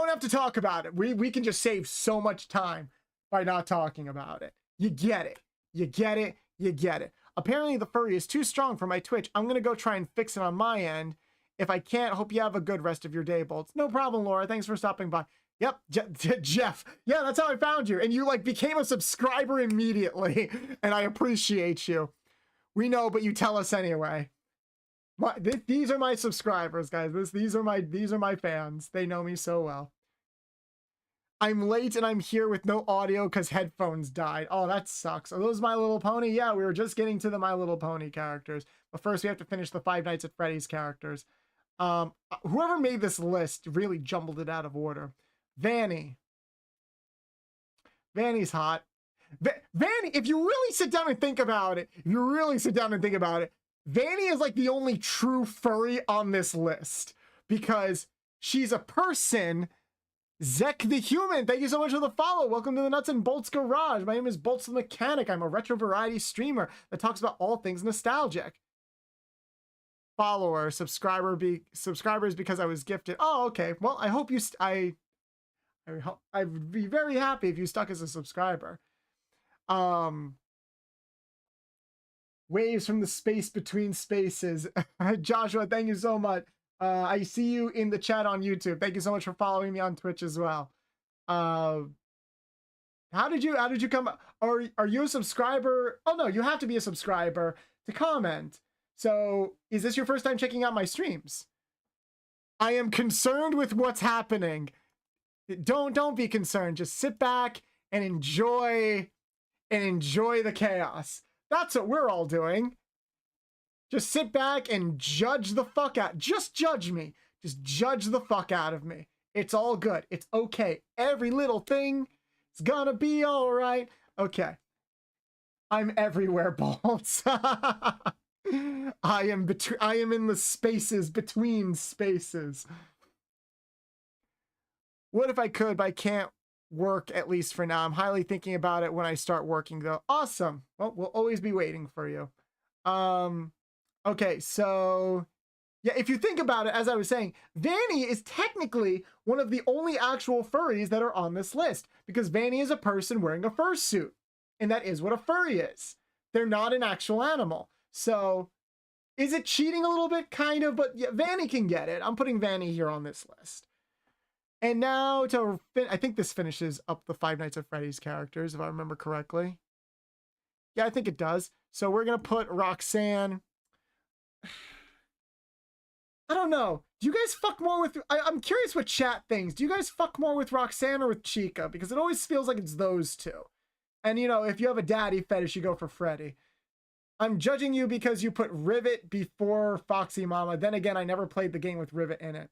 have to talk about it. We can just save so much time by not talking about it. You get it. You get it. You get it. Apparently the Furry is too strong for my Twitch. I'm going to go try and fix it on my end. If I can't, hope you have a good rest of your day, Bolts. No problem, Laura. Thanks for stopping by. Yep, Jeff. Yeah, that's how I found you. And you like became a subscriber immediately. And I appreciate you. We know, but you tell us anyway. These are my subscribers, guys. These are my fans. They know me so well. I'm late and I'm here with no audio because headphones died. Oh, that sucks. Are those My Little Pony? Yeah, we were just getting to the My Little Pony characters. But first we have to finish the Five Nights at Freddy's characters. Whoever made this list really jumbled it out of order. Vanny. Vanny's hot. Vanny, if you really sit down and think about it, Vanny is like the only true furry on this list. Because she's a person. Zek the Human, thank you so much for the follow. Welcome to the Nuts and Bolts Garage. My name is Bolts the Mechanic. I'm a retro variety streamer that talks about all things nostalgic. Follower, subscribers because I was gifted. Oh, okay. Well, I hope you. I'd be very happy if you stuck as a subscriber. Waves from the space between spaces. Joshua, thank you so much. I see you in the chat on YouTube. Thank you so much for following me on Twitch as well. How did you come? Are you a subscriber? Oh no, you have to be a subscriber to comment. So is this your first time checking out my streams? I am concerned with what's happening. Don't be concerned. Just sit back and enjoy the chaos. That's what we're all doing. Just sit back and judge the fuck out. Just judge me. Just judge the fuck out of me. It's all good. It's okay. Every little thing is gonna be all right. Okay. I'm everywhere, Bolts. I am in the spaces between spaces. What if I could, but I can't work at least for now. I'm highly thinking about it when I start working though. Awesome. Well, we'll always be waiting for you. Okay, so yeah, if you think about it, as I was saying, Vanny is technically one of the only actual furries that are on this list because Vanny is a person wearing a fursuit, and that is what a furry is. They're not an actual animal. So is it cheating a little bit? Kind of, but yeah, Vanny can get it. I'm putting Vanny here on this list. And now I think this finishes up the Five Nights at Freddy's characters, if I remember correctly. Yeah, I think it does. So we're going to put Roxanne. I don't know. Do you guys fuck more with... I'm curious what chat thinks. Do you guys fuck more with Roxanne or with Chica? Because it always feels like it's those two. And, you know, if you have a daddy fetish, you go for Freddy. I'm judging you because you put Rivet before Foxy Mama. Then again, I never played the game with Rivet in it.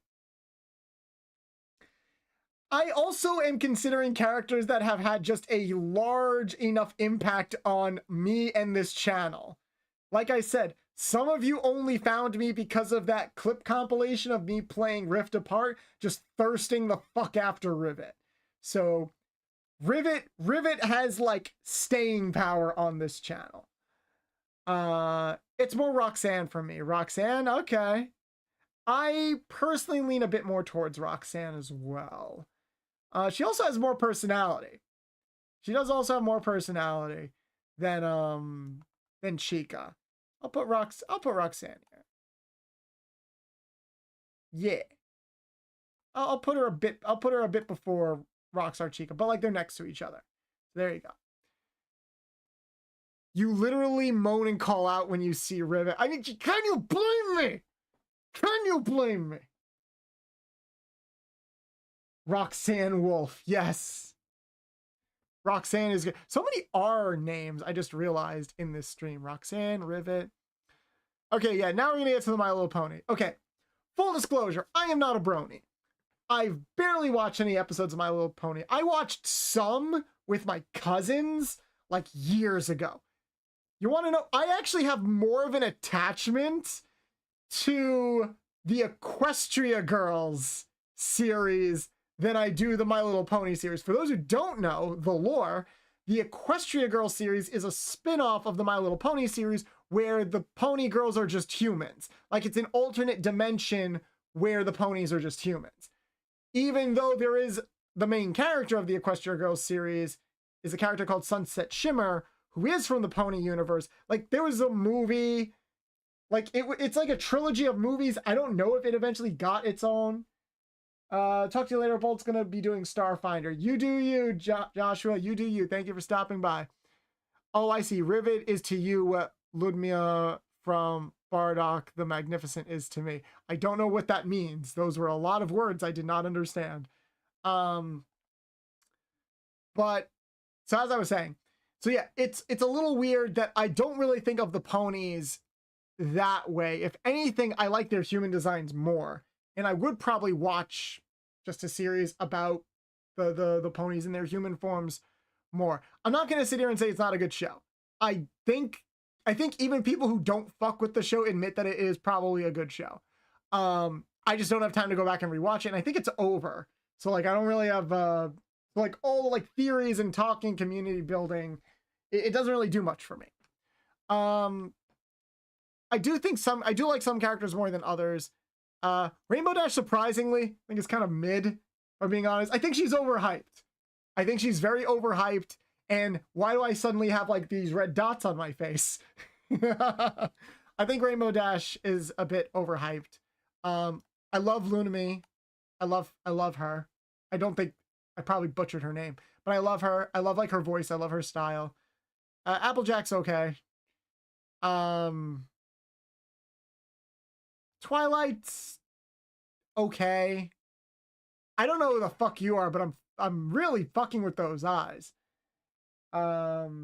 I also am considering characters that have had just a large enough impact on me and this channel. Like I said, some of you only found me because of that clip compilation of me playing Rift Apart, just thirsting the fuck after Rivet. So Rivet has like staying power on this channel. It's more Roxanne for me. Roxanne, okay. I personally lean a bit more towards Roxanne as well. She also has more personality. She does also have more personality than Chica. I'll put Roxanne here. Yeah. I'll put her a bit before Roxar Chica, but like they're next to each other. There you go. You literally moan and call out when you see Rivet. I mean, can you blame me? Can you blame me? Roxanne Wolf, yes. Roxanne is good. So many R names I just realized in this stream. Roxanne, Rivet. Okay, yeah, now we're gonna get to the My Little Pony. Okay, full disclosure, I am not a brony. I've barely watched any episodes of My Little Pony. I watched some with my cousins like years ago. You want to know? I actually have more of an attachment to the Equestria Girls series than I do the My Little Pony series. For those who don't know the lore, the Equestria Girls series is a spin-off of the My Little Pony series where the pony girls are just humans. Like it's an alternate dimension where the ponies are just humans. Even though there is the main character of the Equestria Girls series is a character called Sunset Shimmer, who is from the pony universe. Like there was a movie, like it's like a trilogy of movies. I don't know if it eventually got its own. Talk to you later. Bolt's gonna be doing Starfinder. You do you, Joshua. You do you. Thank you for stopping by. Oh, I see. Rivet is to you what Ludmilla from Bardock the Magnificent is to me. I don't know what that means. Those were a lot of words I did not understand. But so as I was saying, so yeah, it's a little weird that I don't really think of the ponies that way. If anything, I like their human designs more. And I would probably watch just a series about the ponies in their human forms more. I'm not gonna sit here and say it's not a good show. I think even people who don't fuck with the show admit that it is probably a good show. I just don't have time to go back and rewatch it, and I think it's over. So like I don't really have like all like theories and talking community building. It doesn't really do much for me. I do like some characters more than others. Rainbow Dash, surprisingly, I think it's kind of mid, if I'm being honest. I think she's overhyped. I think she's very overhyped. And why do I suddenly have like these red dots on my face? I think Rainbow Dash is a bit overhyped. I love Lunami. I love her. I don't think I probably butchered her name, but I love her. I love like her voice. I love her style. Applejack's okay. Twilight's okay. I don't know who the fuck you are, but I'm really fucking with those eyes. But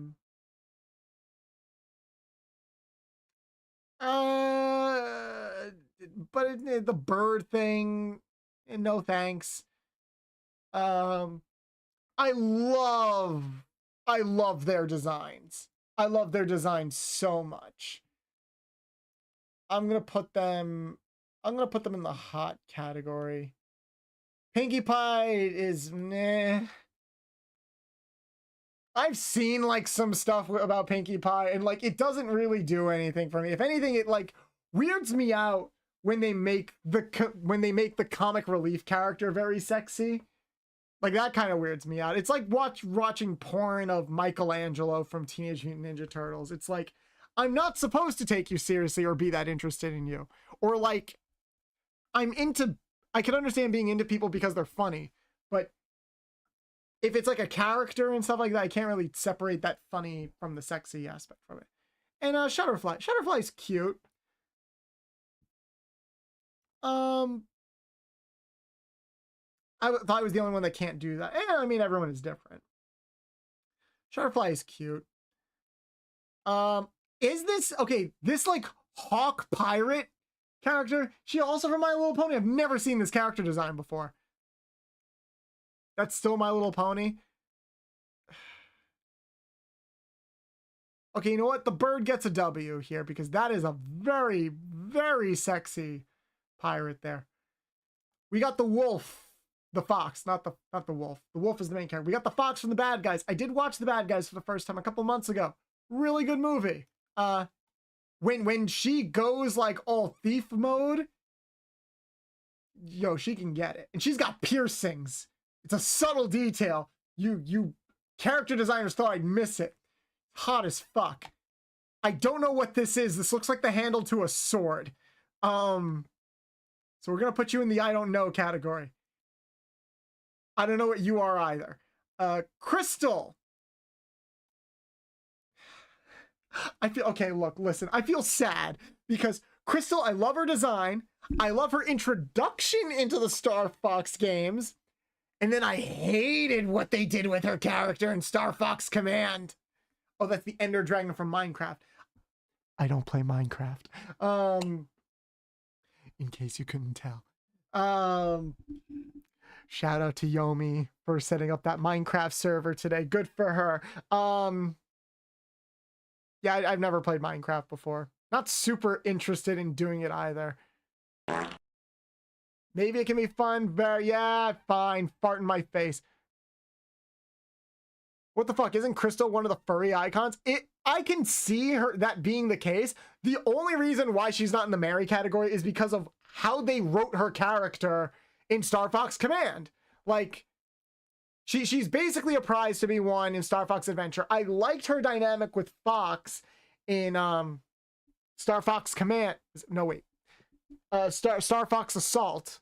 the bird thing, no thanks. I love their designs. I love their designs so much. I'm gonna put them in the hot category. Pinkie Pie is meh. I've seen like some stuff about Pinkie Pie and like it doesn't really do anything for me. If anything, it like weirds me out when they make the comic relief character very sexy. Like that kind of weirds me out. It's like watching porn of Michelangelo from Teenage Mutant Ninja Turtles. It's like I'm not supposed to take you seriously or be that interested in you. Or like I can understand being into people because they're funny, but if it's like a character and stuff like that, I can't really separate that funny from the sexy aspect from it. And Shutterfly. Shutterfly's cute. Um, thought I was the only one that can't do that. I mean, everyone is different. Shutterfly is cute. Is this okay? This like hawk pirate character? She also from My Little Pony. I've never seen this character design before. That's still My Little Pony. Okay, you know what? The bird gets a W here because that is a very, very sexy pirate there. We got the wolf, the fox, not the wolf. The wolf is the main character. We got the fox from The Bad Guys. I did watch The Bad Guys for the first time a couple months ago. Really good movie. When she goes like all thief mode, yo, she can get it. And she's got piercings. It's a subtle detail. You character designers thought I'd miss it. Hot as fuck. I don't know what this is. This looks like the handle to a sword. So we're gonna put you in the I don't know category. I don't know what you are either. Crystal. I feel okay. Look, listen. I feel sad because Crystal. I love her design. I love her introduction into the Star Fox games, and then I hated what they did with her character in Star Fox Command. Oh, that's the Ender Dragon from Minecraft. I don't play Minecraft. In case you couldn't tell. Shout out to Yomi for setting up that Minecraft server today. Good for her. Yeah, I've never played Minecraft before. Not super interested in doing it either. Maybe it can be fun. Yeah, fine. Fart in my face. What the fuck? Isn't Crystal one of the furry icons? I can see her that being the case. The only reason why she's not in the Mary category is because of how they wrote her character in Star Fox Command. Like, she's basically a prize to be won in Star Fox Adventure. I liked her dynamic with Fox in Star Fox Command. No, wait. Star Fox Assault.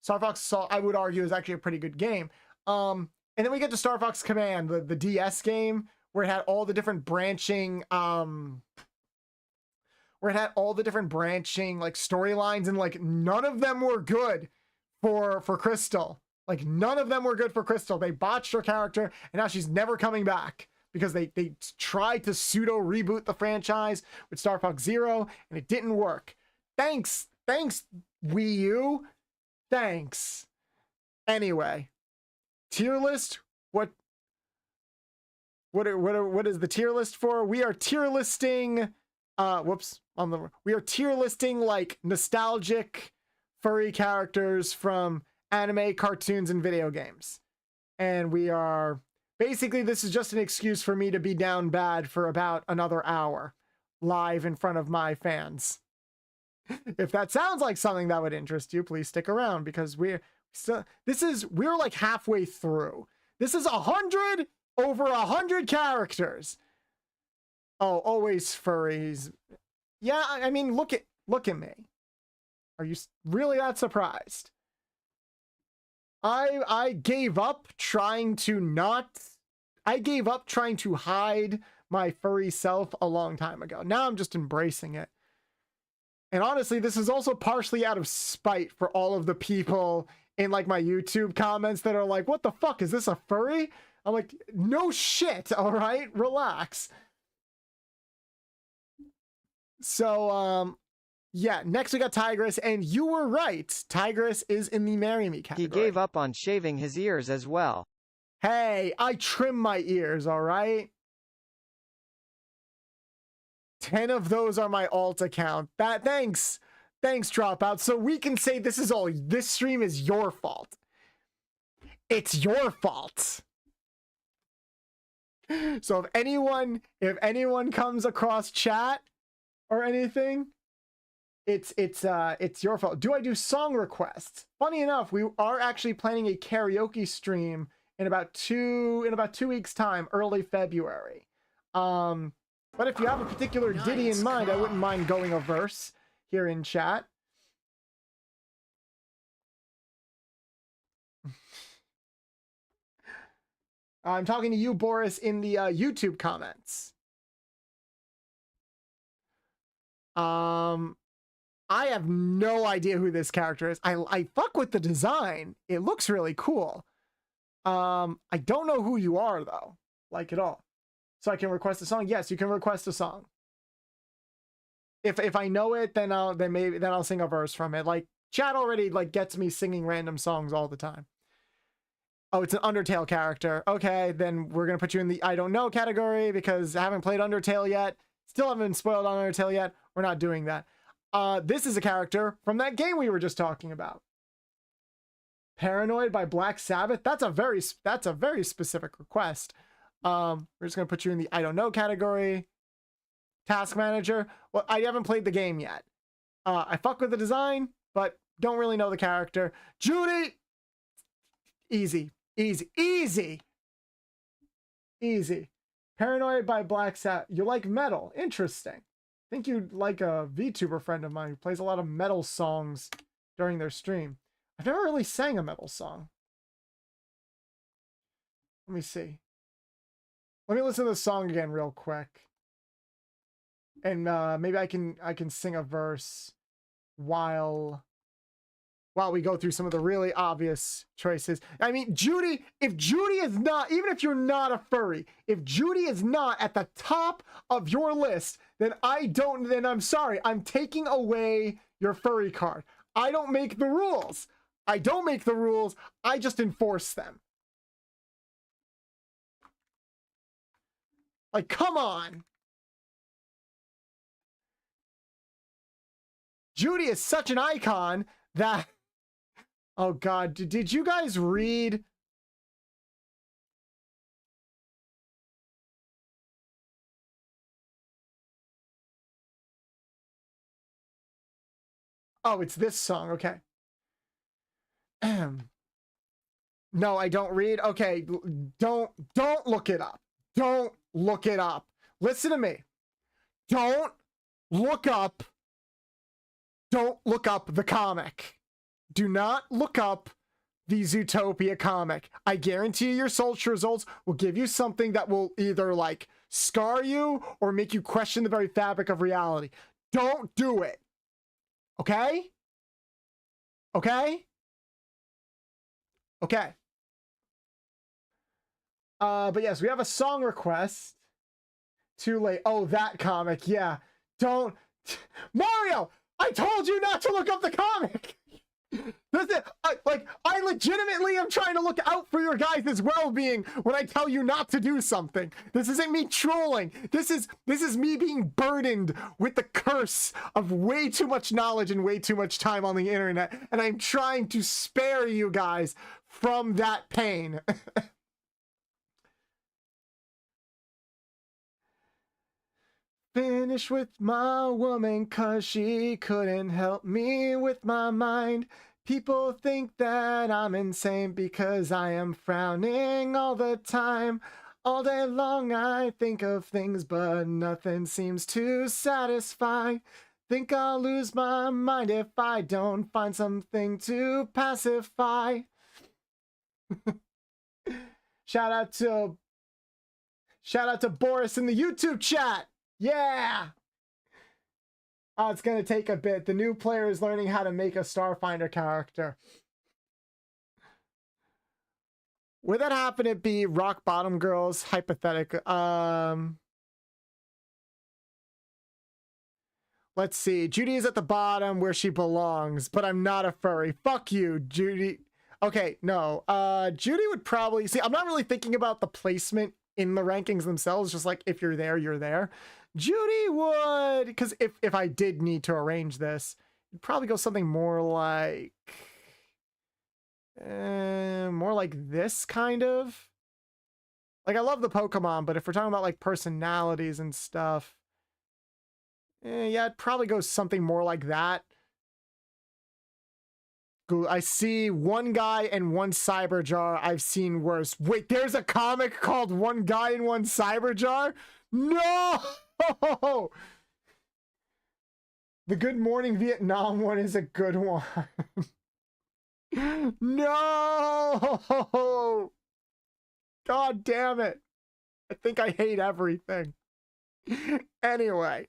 Star Fox Assault, I would argue, is actually a pretty good game. And then we get to Star Fox Command, the DS game, where it had all the different branching, like storylines, and like none of them were good for Crystal. Like none of them were good for Crystal. They botched her character, and now she's never coming back because they tried to pseudo reboot the franchise with Star Fox Zero, and it didn't work. Thanks, Wii U. Thanks. Anyway. Tier list? What is the tier list for? We are tier listing we are tier listing like nostalgic furry characters from anime, cartoons, and video games. And we are basically, this is just an excuse for me to be down bad for about another hour live in front of my fans. If that sounds like something that would interest you, please stick around because we're like halfway through. This is 100 over 100 characters. Oh, always furries. Yeah, I mean, look at me. Are you really that surprised? I gave up trying to hide my furry self a long time ago. Now I'm just embracing it. And honestly, this is also partially out of spite for all of the people in like my YouTube comments that are like, what the fuck, is this a furry? I'm like, no shit, all right? Relax. So, yeah, next we got Tigress, and you were right. Tigress is in the Marry Me category. He gave up on shaving his ears as well. Hey, I trim my ears, all right? 10 of those are my alt account. Thanks, Dropout. So we can say this stream is your fault. It's your fault. So if anyone comes across chat or anything, it's your fault. Do I do song requests? Funny enough, we are actually planning a karaoke stream in about 2 weeks time, early February. But if you have a particular ditty in mind, I wouldn't mind going a verse here in chat. I'm talking to you, Boris, in the YouTube comments. I have no idea who this character is. I fuck with the design. It looks really cool. I don't know who you are though, like at all. So I can request a song. Yes, you can request a song. If I know it, then I'll sing a verse from it. Like chat already like gets me singing random songs all the time. Oh, it's an Undertale character. Okay, then we're gonna put you in the I don't know category because I haven't played Undertale yet. Still haven't been spoiled on Undertale yet. We're not doing that. This is a character from that game we were just talking about. Paranoid by Black Sabbath. That's a very specific request. We're just gonna put you in the I don't know category. Task manager. Well, I haven't played the game yet. I fuck with the design, but don't really know the character. Judy. Easy. Paranoid by Black Sabbath. You like metal? Interesting. I think you'd like a VTuber friend of mine who plays a lot of metal songs during their stream. I've never really sang a metal song. Let me see. Let me listen to the song again real quick. And maybe I can sing a verse while we go through some of the really obvious choices. I mean, Judy, if Judy is not, even if you're not a furry, if Judy is not at the top of your list, then I'm sorry. I'm taking away your furry card. I don't make the rules. I just enforce them. Like, come on. Judy is such an icon that... Oh God, did you guys read? Oh, it's this song, okay. No, I don't read. Okay, don't look it up. Don't look it up. Listen to me. Don't look up the comic. Do not look up the Zootopia comic. I guarantee your search results will give you something that will either like scar you or make you question the very fabric of reality. Don't do it. Okay? Okay? Okay. But yes, we have a song request. Too late. Oh, that comic. Yeah. Don't. Mario! I told you not to look up the comic! I legitimately am trying to look out for your guys' well-being when I tell you not to do something. This isn't me trolling. This is me being burdened with the curse of way too much knowledge and way too much time on the internet, and I'm trying to spare you guys from that pain. Finish with my woman 'cause she couldn't help me with my mind. People think that I'm insane because I am frowning all the time. All day long I think of things but nothing seems to satisfy. Think I'll lose my mind if I don't find something to pacify. Shout out to Boris in the YouTube chat. Yeah! Oh, it's gonna take a bit. The new player is learning how to make a Starfinder character. Would that happen to be Rock Bottom Girls? Hypothetical. Let's see. Judy is at the bottom where she belongs, but I'm not a furry. Fuck you, Judy. Okay, no. Judy would probably... See, I'm not really thinking about the placement in the rankings themselves. Just like, if you're there, you're there. Judy would... Because if I did need to arrange this, it'd probably go something more like... more like this, kind of. Like, I love the Pokemon, but if we're talking about, like, personalities and stuff... yeah, it'd probably go something more like that. I see One Guy and One Cyber Jar. I've seen worse. Wait, there's a comic called One Guy and One Cyber Jar? No! The Good Morning Vietnam one is a good one. No! God damn it. I think I hate everything. Anyway.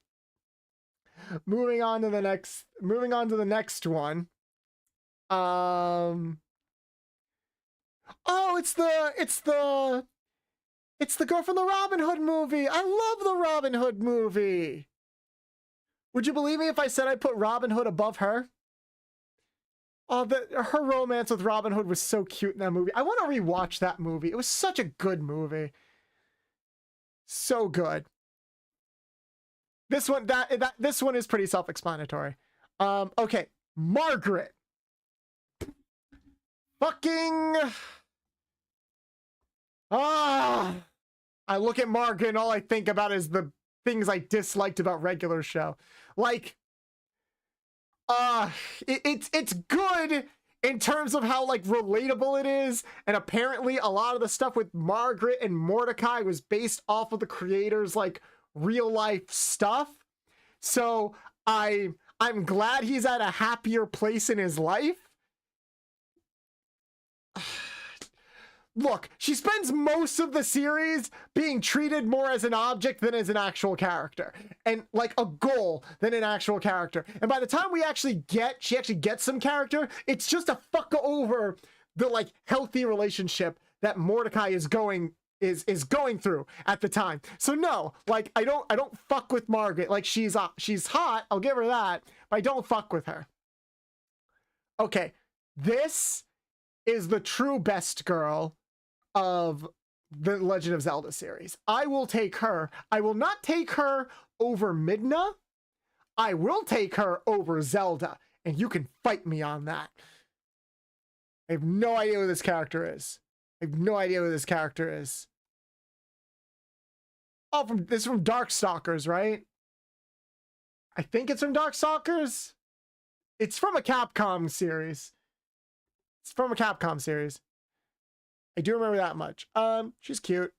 Moving on to the next one. Oh, it's the girl from the Robin Hood movie. I love the Robin Hood movie. Would you believe me if I said I put Robin Hood above her? Oh, her romance with Robin Hood was so cute in that movie. I want to rewatch that movie. It was such a good movie. So good. This one this one is pretty self-explanatory. Okay, Margaret. Fucking I look at Margaret and all I think about is the things I disliked about regular show. Like it's good in terms of how like relatable it is, and apparently a lot of the stuff with Margaret and Mordecai was based off of the creators like real life stuff. So I'm glad he's at a happier place in his life. Look, she spends most of the series being treated more as an object than as an actual character, and like a goal than an actual character. And by the time she actually gets some character, it's just a fuck over the like healthy relationship that Mordecai is going through at the time. So no, like I don't fuck with Margaret. Like she's hot, I'll give her that, but I don't fuck with her. Okay, this is the true best girl of the Legend of Zelda series. I will take her. I will not take her over Midna. I will take her over Zelda, and you can fight me on that. I have no idea who this character is. I have no idea who this character is. Oh, this is from Darkstalkers, right? I think it's from Darkstalkers. It's from a Capcom series. It's from a Capcom series. I do remember that much. She's cute.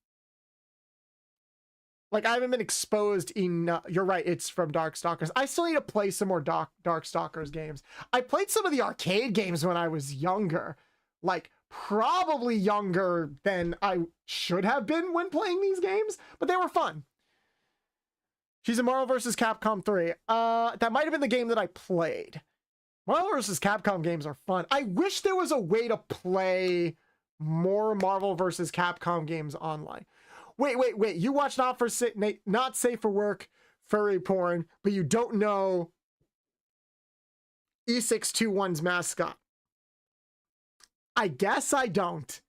Like, I haven't been exposed enough. You're right, it's from Darkstalkers. I still need to play some more Darkstalkers games. I played some of the arcade games when I was younger. Like, probably younger than I should have been when playing these games, but they were fun. She's in Marvel vs. Capcom 3. That might have been the game that I played. Marvel vs. Capcom games are fun. I wish there was a way to play more Marvel vs. Capcom games online. Wait. You watch Not Safe for Work furry porn, but you don't know E621's mascot. I guess I don't.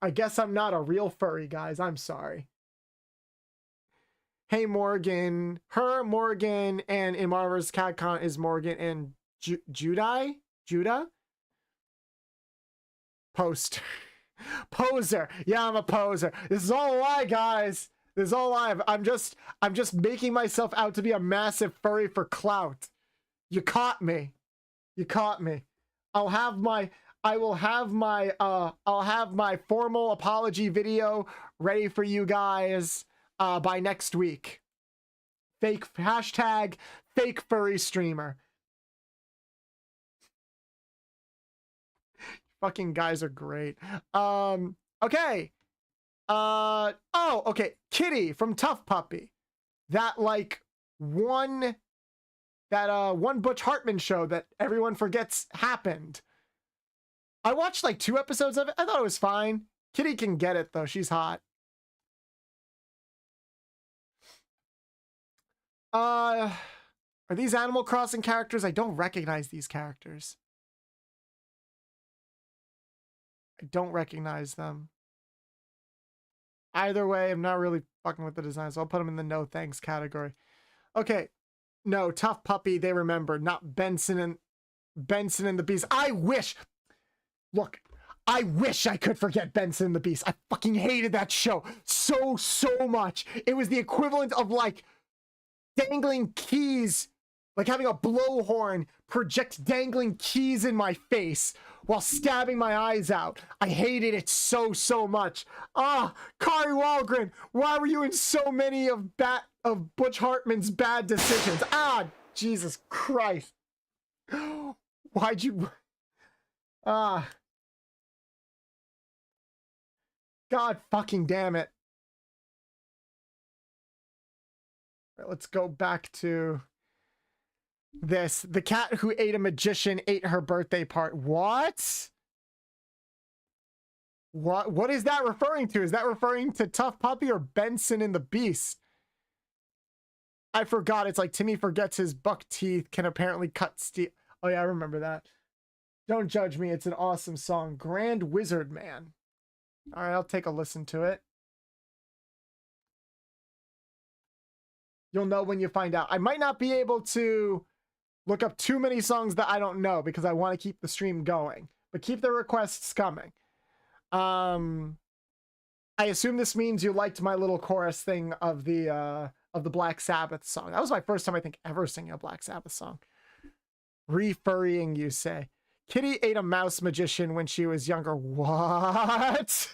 I guess I'm not a real furry, guys. I'm sorry. Hey, Morgan. Her, Morgan, and in Marvel vs. Capcom is Morgan and Judah? Poser. Yeah, I'm a poser. This is all a lie, guys. This is all a lie. I'm just making myself out to be a massive furry for clout. You caught me. You caught me. I'll have my formal apology video ready for you guys by next week. Hashtag fake furry streamer. Fucking guys are great. Okay. Okay. Kitty from Tough Puppy. That one Butch Hartman show that everyone forgets happened. I watched like 2 episodes of it. I thought it was fine. Kitty can get it though. She's hot. Are these Animal Crossing characters? I don't recognize these characters. I don't recognize them. Either way, I'm not really fucking with the design, so I'll put them in the no thanks category. Okay. No, Tough Puppy, they remember, not Benson and the Beast. I wish I could forget Benson and the Beast. I fucking hated that show so much. It was the equivalent of like dangling keys, like having a blowhorn project dangling keys in my face while stabbing my eyes out. I hated it so much. Kari Walgren, why were you in so many of Butch Hartman's bad decisions? Jesus Christ. Why'd you... God fucking damn it. All right, let's go back to... this. The cat who ate a magician ate her birthday part. What? What is that referring to? Is that referring to Tough Puppy or Benson and the Beast? I forgot. It's like Timmy forgets his buck teeth can apparently cut steel. Oh yeah, I remember that. Don't judge me. It's an awesome song. Grand Wizard Man. All right, I'll take a listen to it. You'll know when you find out. I might not be able to look up too many songs that I don't know because I want to keep the stream going. But keep the requests coming. I assume this means you liked my little chorus thing of the Black Sabbath song. That was my first time, I think, ever singing a Black Sabbath song. Refurrying, you say. Kitty ate a mouse magician when she was younger. What?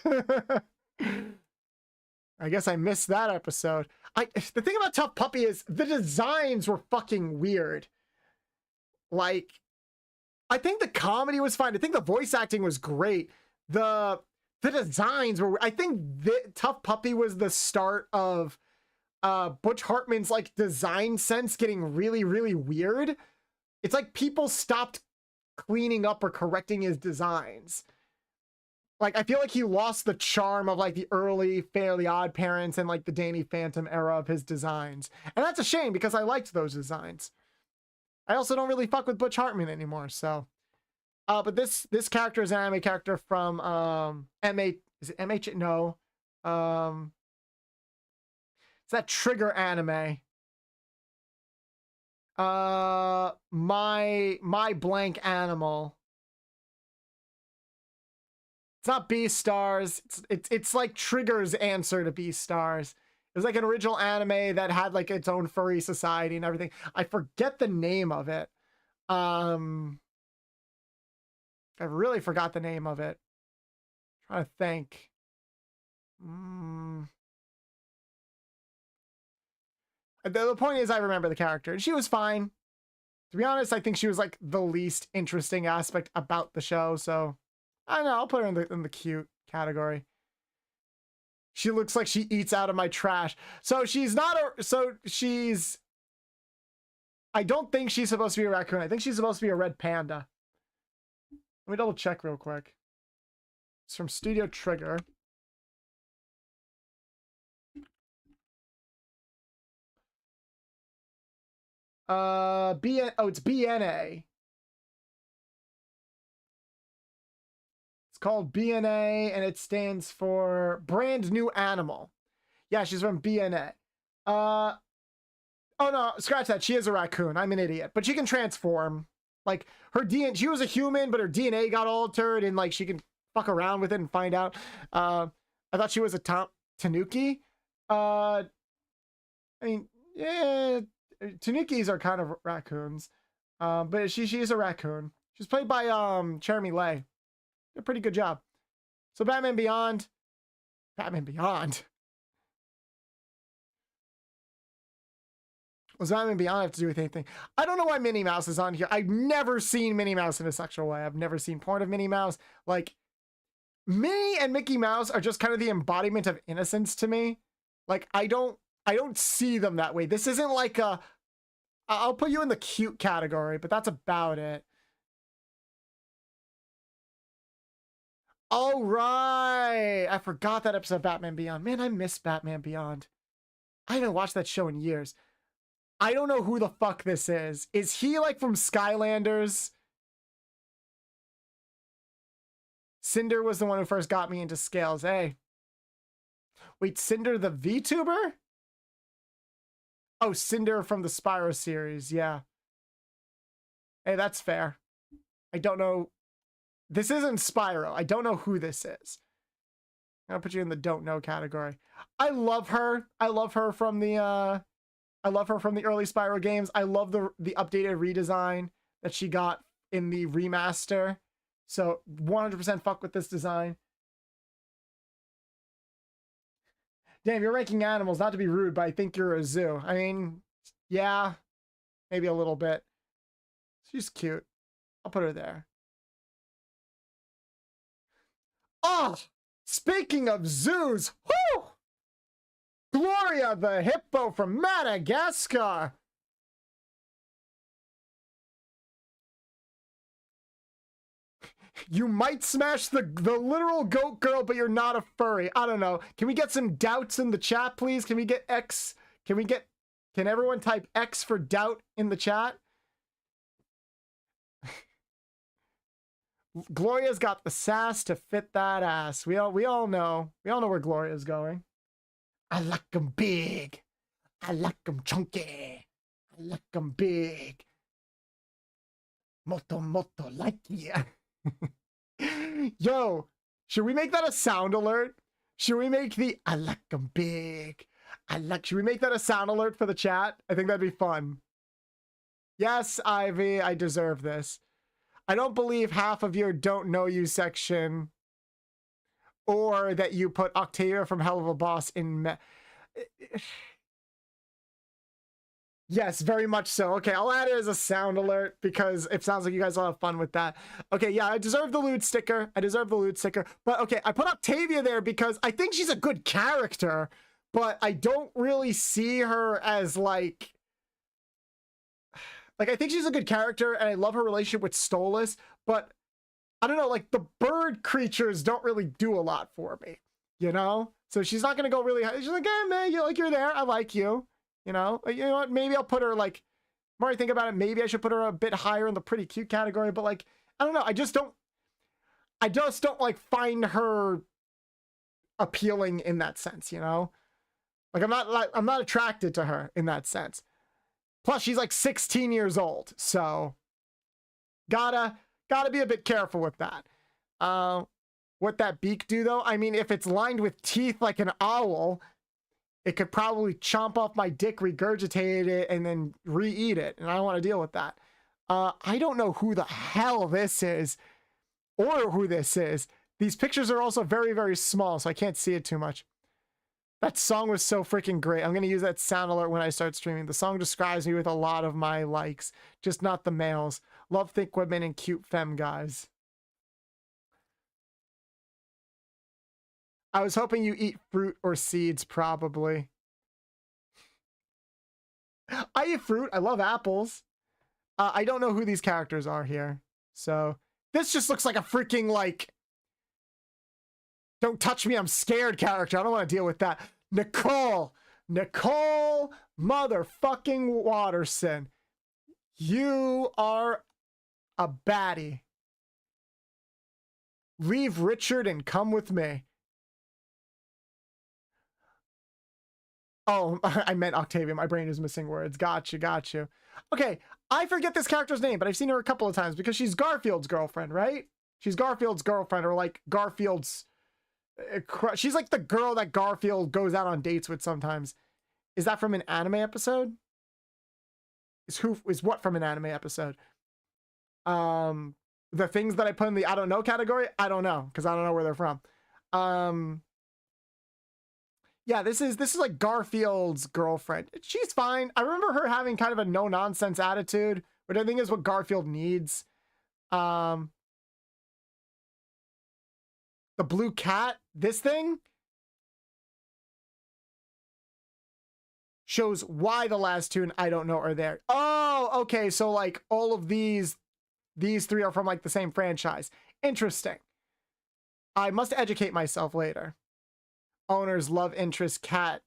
I guess I missed that episode. The thing about Tough Puppy is the designs were fucking weird. Like, I think the comedy was fine. I think the voice acting was great. The designs were... I think Tough Puppy was the start of Butch Hartman's like design sense getting really, really weird. It's like people stopped cleaning up or correcting his designs. Like, I feel like he lost the charm of like the early Fairly Odd Parents and like the Danny Phantom era of his designs. And that's a shame because I liked those designs. I also don't really fuck with Butch Hartman anymore, so. But this character is an anime character from MH. Is it MH? No. It's that Trigger anime. My blank animal. It's not Beastars. It's like Trigger's answer to Beastars. It was like an original anime that had like its own furry society and everything. I forget the name of it. I really forgot the name of it. I'm trying to think. The point is I remember the character. And she was fine. To be honest, I think she was like the least interesting aspect about the show, so I don't know, I'll put her in the cute category. She looks like she eats out of my trash. So she's not I don't think she's supposed to be a raccoon. I think she's supposed to be a red panda. Let me double check real quick. It's from Studio Trigger. It's BNA. It's called BNA and it stands for Brand New Animal. Yeah, she's from BNA. Oh no, scratch that. She is a raccoon. I'm an idiot. But she can transform. Like her DNA, she was a human, but her DNA got altered and like she can fuck around with it and find out. I thought she was a tanuki. I mean, yeah, tanukis are kind of raccoons. But she is a raccoon. She's played by Jeremy Lay. Did a pretty good job. So Batman Beyond. What does Batman Beyond have to do with anything? I don't know why Minnie Mouse is on here. I've never seen Minnie Mouse in a sexual way. I've never seen porn of Minnie Mouse. Like, Minnie and Mickey Mouse are just kind of the embodiment of innocence to me. Like, I don't see them that way. This isn't like I'll put you in the cute category, but that's about it. Oh, right. I forgot that episode of Batman Beyond. Man, I miss Batman Beyond. I haven't watched that show in years. I don't know who the fuck this is. Is he like from Skylanders? Cinder was the one who first got me into Scales. Hey. Wait, Cinder the VTuber? Oh, Cinder from the Spyro series. Yeah. Hey, that's fair. I don't know. This isn't Spyro. I don't know who this is. I'll put you in the don't know category. I love her. I love her from the early Spyro games. I love the updated redesign that she got in the remaster. So 100% fuck with this design. Damn, you're ranking animals, not to be rude, but I think you're a zoo. I mean, yeah, maybe a little bit. She's cute. I'll put her there. Oh, speaking of zoos, whoo! Gloria the hippo from Madagascar. You might smash the literal goat girl, but you're not a furry. I don't know. Can we get some doubts in the chat, please? Can we get X? Can everyone type X for doubt in the chat? Gloria's got the sass to fit that ass. We all know where Gloria's going. I like them big. I like them chunky. I like them big. Moto like ya. Yo, should we make that a sound alert? Should we make the I like them big? Should we make that a sound alert for the chat? I think that'd be fun. Yes, Ivy, I deserve this. I don't believe half of your don't know you section or that you put Octavia from Hell of a Boss in Yes, very much so. Okay, I'll add it as a sound alert because it sounds like you guys will have fun with that. Okay, yeah, I deserve the lewd sticker. But okay, I put Octavia there because I think she's a good character, but I don't really see her as like I think she's a good character and I love her relationship with Stolas, but I don't know, like the bird creatures don't really do a lot for me, you know? So she's not going to go really high. She's like, hey man, you're there. I like you. You know what? Maybe I'll put her like, the more I think about it, maybe I should put her a bit higher in the pretty cute category, but like, I don't know. I just don't like find her appealing in that sense, you know? Like I'm not attracted to her in that sense. Plus, she's like 16 years old, so gotta be a bit careful with that. What that beak do, though? I mean, if it's lined with teeth like an owl, it could probably chomp off my dick, regurgitate it, and then re-eat it, and I don't want to deal with that. I don't know who the hell this is, or who this is. These pictures are also very, very small, so I can't see it too much. That song was so freaking great. I'm going to use that sound alert when I start streaming. The song describes me with a lot of my likes, just not the males. Love thick women and cute femme guys. I was hoping you eat fruit or seeds, probably. I eat fruit. I love apples. I don't know who these characters are here. So this just looks like a freaking like don't touch me, I'm scared character. I don't want to deal with that. Nicole motherfucking Watterson. You are a baddie. Leave Richard and come with me. Oh, I meant Octavia. My brain is missing words. Got you. Okay, I forget this character's name, but I've seen her a couple of times because she's Garfield's girlfriend, right? She's Garfield's girlfriend, or like Garfield's... She's like the girl that Garfield goes out on dates with sometimes. Is that from an anime episode? Is what from an anime episode? The things that I put in the I don't know category, I don't know because I don't know where they're from. Yeah, this is like Garfield's girlfriend. She's fine. I remember her having kind of a no nonsense attitude, which I think is what Garfield needs. The blue cat, this thing shows why the last two and I don't know are there. Oh, okay. So like all of these three are from like the same franchise. Interesting. I must educate myself later. Owner's love interest cat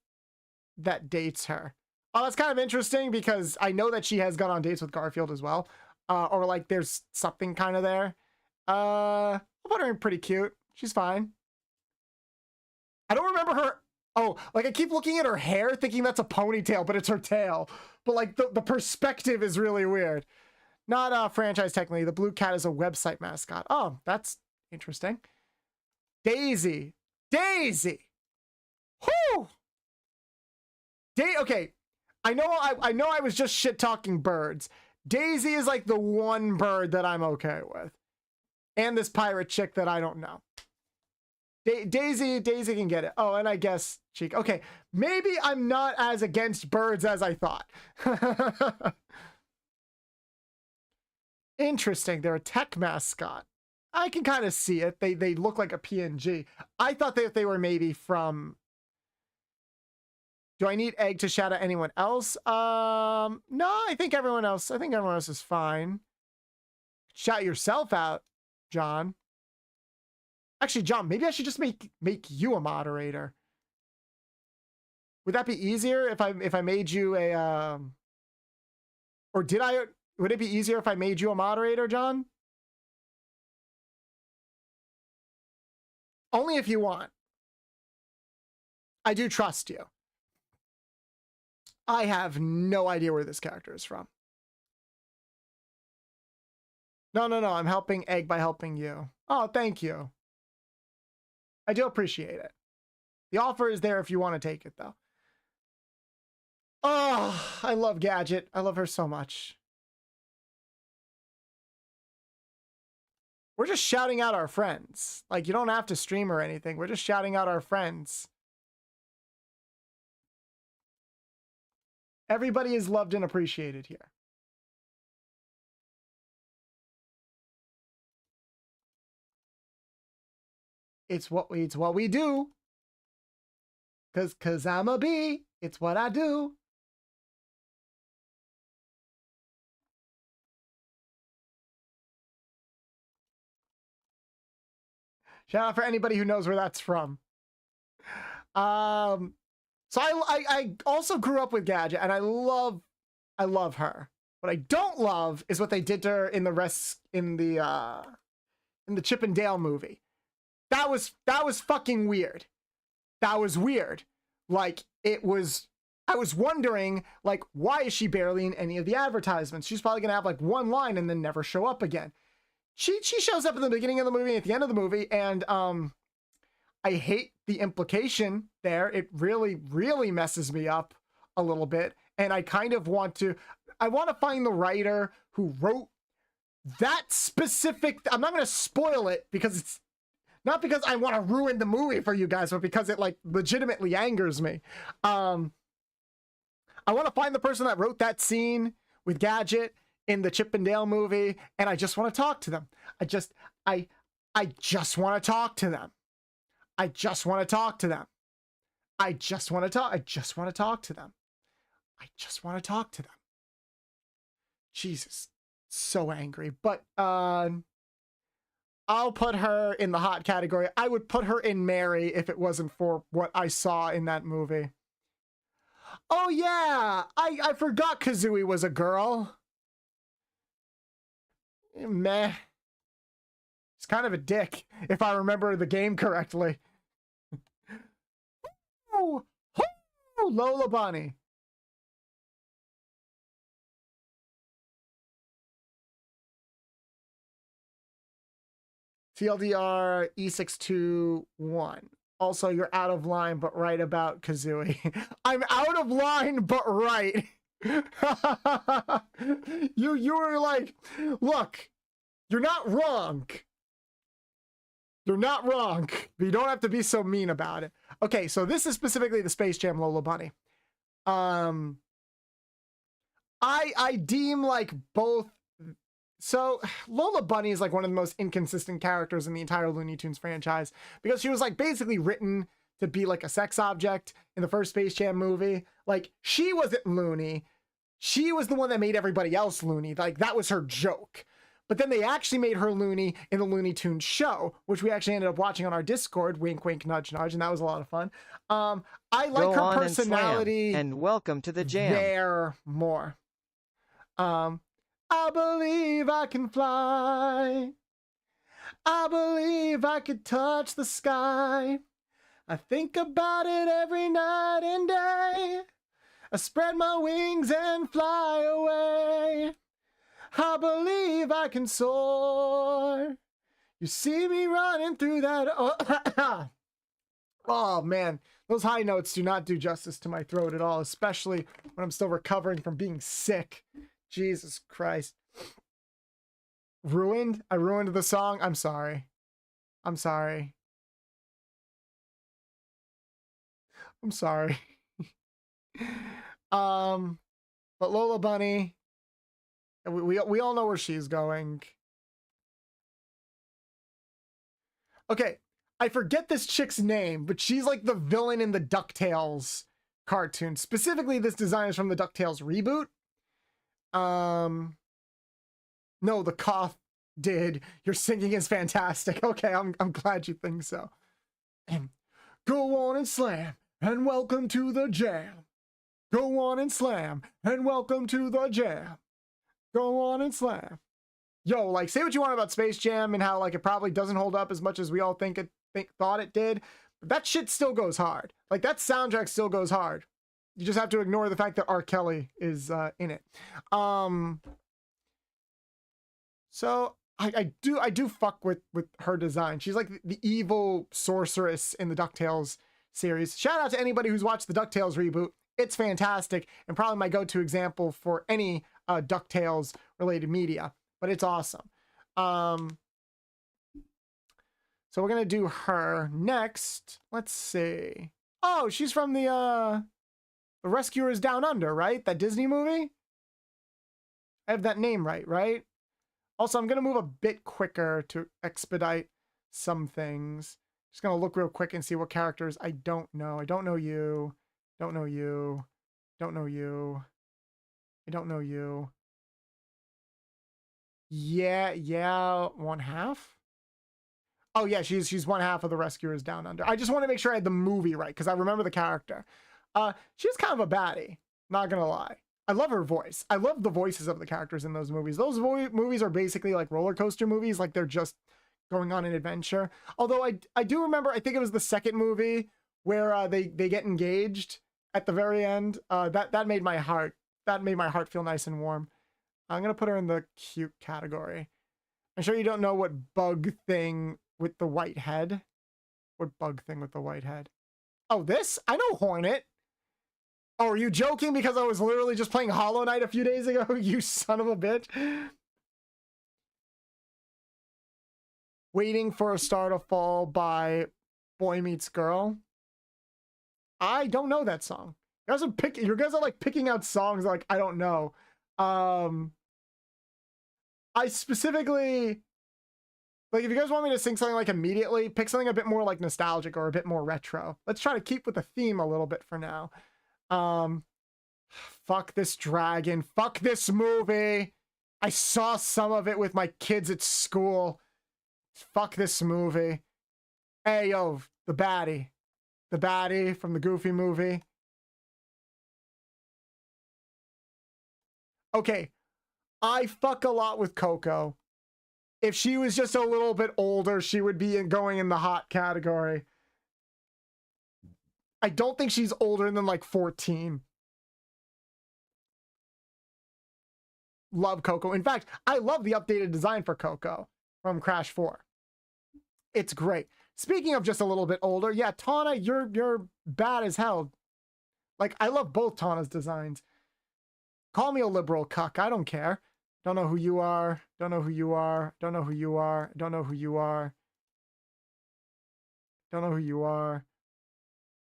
that dates her. Oh, that's kind of interesting because I know that she has gone on dates with Garfield as well. Or like there's something kind of there. I thought her pretty cute. She's fine. I don't remember her. Oh, like I keep looking at her hair thinking that's a ponytail, but it's her tail. But like the perspective is really weird. Not a franchise technically. The blue cat is a website mascot. Oh, that's interesting. Daisy. Whoo! Okay. I know I was just shit talking birds. Daisy is like the one bird that I'm okay with. And this pirate chick that I don't know. Daisy can get it. Oh, and I guess Cheek. Okay, maybe I'm not as against birds as I thought. Interesting. They're a tech mascot. I can kind of see it. They look like a PNG. I thought that they were maybe from... Do I need egg to shout at anyone else? No, I think everyone else is fine. Shout yourself out, John. Actually, John, maybe I should just make you a moderator. Would that be easier if I made you a or did I would it be easier if I made you a moderator, John? Only if you want. I do trust you. I have no idea where this character is from. No, I'm helping Egg by helping you. Oh, thank you. I do appreciate it. The offer is there if you want to take it, though. Oh, I love Gadget. I love her so much. We're just shouting out our friends. Like, you don't have to stream or anything. We're just shouting out our friends. Everybody is loved and appreciated here. It's what we do. Cause I'm a bee. It's what I do. Shout out for anybody who knows where that's from. So I also grew up with Gadget, and I love her. What I don't love is what they did to her in the Chip and Dale movie. That was fucking weird. That was weird. Like, I was wondering, like, why is she barely in any of the advertisements? She's probably gonna have like one line and then never show up again. She shows up in the beginning of the movie and at the end of the movie, and I hate the implication there. It really, really messes me up a little bit. And I kind of want to find the writer who wrote that specific, I'm not going to spoil it because it's not because I want to ruin the movie for you guys, but because it like legitimately angers me. I want to find the person that wrote that scene with Gadget in the Chip and Dale movie, and I just want to talk to them. I just want to talk to them. I just want to talk to them. I just want to talk to them. Jesus, so angry. But I'll put her in the hot category. I would put her in Mary if it wasn't for what I saw in that movie. Oh yeah, I forgot Kazooie was a girl. Meh. He's kind of a dick, if I remember the game correctly. Oh, Lola Bunny. TLDR E621. Also, you're out of line, but right about Kazooie. I'm out of line, but right. You were like, look, you're not wrong. You're not wrong, but you don't have to be so mean about it. Okay, so this is specifically the Space Jam Lola Bunny. I deem like both. So Lola Bunny is like one of the most inconsistent characters in the entire Looney Tunes franchise because she was like basically written to be like a sex object in the first Space Jam movie. Like, she wasn't loony. She was the one that made everybody else loony. Like, that was her joke. But then they actually made her loony in the Looney Tunes show, which we actually ended up watching on our Discord, wink, wink, nudge, nudge, and that was a lot of fun. I like her personality. And welcome to the jam. There more. I believe I can fly. I believe I could touch the sky. I think about it every night and day. I spread my wings and fly away. I believe I can soar. You see me running through that. Oh man, those high notes do not do justice to my throat at all, especially when I'm still recovering from being sick. Jesus Christ. Ruined? I ruined the song? I'm sorry. I'm sorry. I'm sorry. But Lola Bunny, we all know where she's going. Okay, I forget this chick's name, but she's like the villain in the DuckTales cartoon. Specifically, this design is from the DuckTales reboot. No, the did. Your singing is fantastic. Okay, I'm glad you think so. Go on and slam, and welcome to the jam. Go on and slam, and welcome to the jam. Go on and slam. Yo, like, say what you want about Space Jam and how, like, it probably doesn't hold up as much as we all thought it did, but that shit still goes hard. Like, that soundtrack still goes hard. You just have to ignore the fact that R. Kelly is in it. So I do fuck with her design. She's like the evil sorceress in the DuckTales series. Shout out to anybody who's watched the DuckTales reboot. It's fantastic and probably my go-to example for any DuckTales related media, but it's awesome. So we're gonna do her next. Let's see. Oh, she's from the Rescuers Down Under, right? That Disney movie? I have that name right? Also, I'm going to move a bit quicker to expedite some things. Just going to look real quick and see what characters I don't know. I don't know you. Don't know you. Don't know you. I don't know you. Yeah, one half? Oh yeah, she's one half of the Rescuers Down Under. I just want to make sure I had the movie right, because I remember the character. She's kind of a baddie, not gonna lie. I love her voice. I love the voices of the characters in those movies. Those movies are basically like roller coaster movies, like they're just going on an adventure. Although I do remember, I think it was the second movie where they get engaged at the very end. That made my heart feel nice and warm. I'm gonna put her in the cute category. I'm sure you don't know what bug thing with the white head. What bug thing with the white head? Oh, this? I know Hornet. Oh, are you joking because I was literally just playing Hollow Knight a few days ago? You son of a bitch. Waiting for a Star to Fall by Boy Meets Girl. I don't know that song. You guys are like picking out songs like I don't know. I specifically, like, if you guys want me to sing something like immediately, pick something a bit more like nostalgic or a bit more retro. Let's try to keep with the theme a little bit for now. Fuck this dragon. Fuck this movie. I saw some of it with my kids at school. Fuck this movie. Hey, yo, the baddie. The baddie from the Goofy movie. Okay, I fuck a lot with Coco. If she was just a little bit older, she would be going in the hot category. I don't think she's older than like 14. Love Coco. In fact, I love the updated design for Coco from Crash 4. It's great. Speaking of just a little bit older, yeah, Tana, you're bad as hell. Like, I love both Tana's designs. Call me a liberal cuck. I don't care. Don't know who you are. Don't know who you are. Don't know who you are. Don't know who you are. Don't know who you are.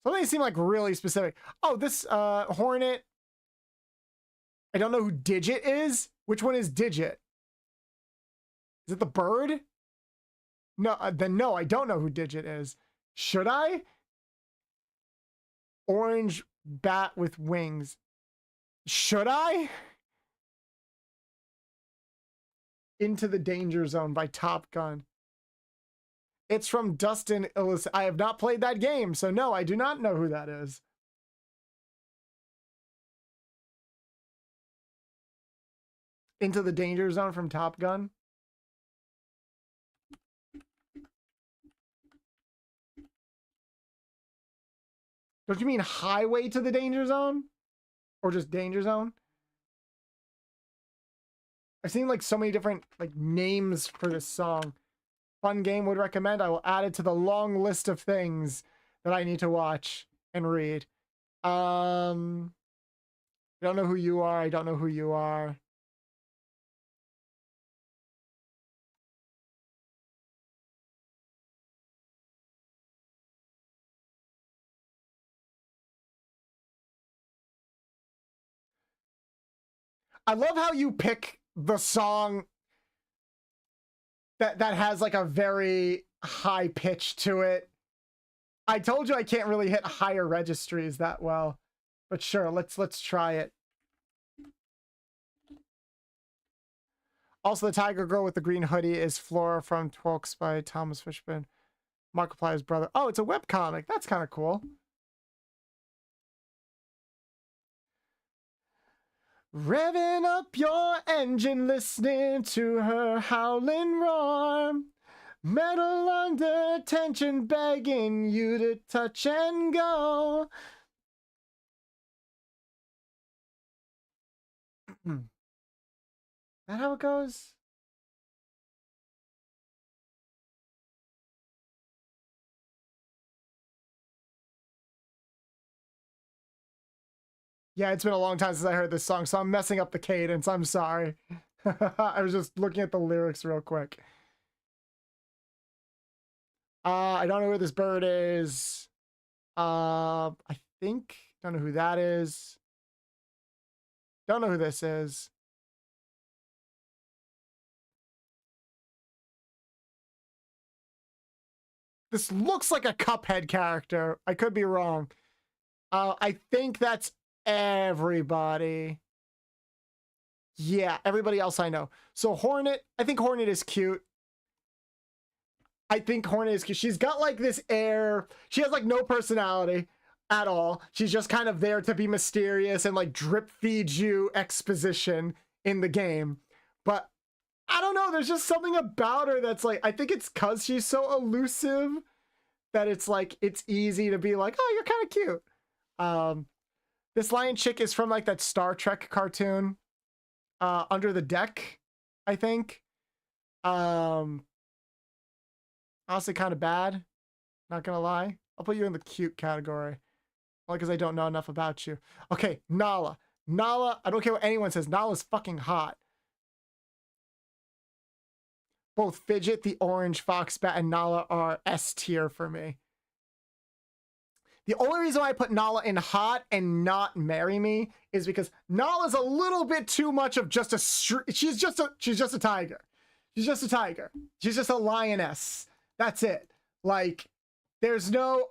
So they seem like really specific. Oh, this Hornet. I don't know who Digit is. Which one is Digit? Is it the bird? No, then no, I don't know who Digit is. Should I? Orange bat with wings. Should I? Into the Danger Zone by Top Gun. It's from Dustin Illis. I have not played that game, so no, I do not know who that is. Into the Danger Zone from Top Gun. Don't you mean Highway to the Danger Zone? Or just Danger Zone? I've seen like so many different like names for this song. Fun game, would recommend. I will add it to the long list of things that I need to watch and read. I don't know who you are. I don't know who you are. I love how you pick the song that has like a very high pitch to it. I told you I can't really hit higher registries that well, but sure, let's try it. Also, the tiger girl with the green hoodie is Flora from Twelks by Thomas Fishburne. Markiplier's brother. Oh, it's a webcomic. That's kind of cool. Revving up your engine, listening to her howling roar. Metal under tension, begging you to touch and go. That how it goes? Yeah, it's been a long time since I heard this song, so I'm messing up the cadence. I'm sorry. I was just looking at the lyrics real quick. I don't know who this bird is. I think. Don't know who that is. Don't know who this is. This looks like a Cuphead character. I could be wrong. I think that's everybody. Yeah, everybody else I know. So Hornet, I think Hornet is cute. I think Hornet is cute. She's got like this air. She has like no personality at all. She's just kind of there to be mysterious and like drip feed you exposition in the game. But I don't know. There's just something about her that's like, I think it's because she's so elusive that it's like, it's easy to be like, oh, you're kind of cute. This lion chick is from like that Star Trek cartoon, Under the Deck, I think. Honestly, kind of bad. Not gonna lie. I'll put you in the cute category. Only because I don't know enough about you. Okay, Nala. Nala, I don't care what anyone says. Nala's fucking hot. Both Fidget, the orange fox bat, and Nala are S tier for me. The only reason why I put Nala in hot and not marry me is because Nala's a little bit too much of just a she's just a tiger. She's just a tiger. She's just a lioness. That's it. Like, there's no,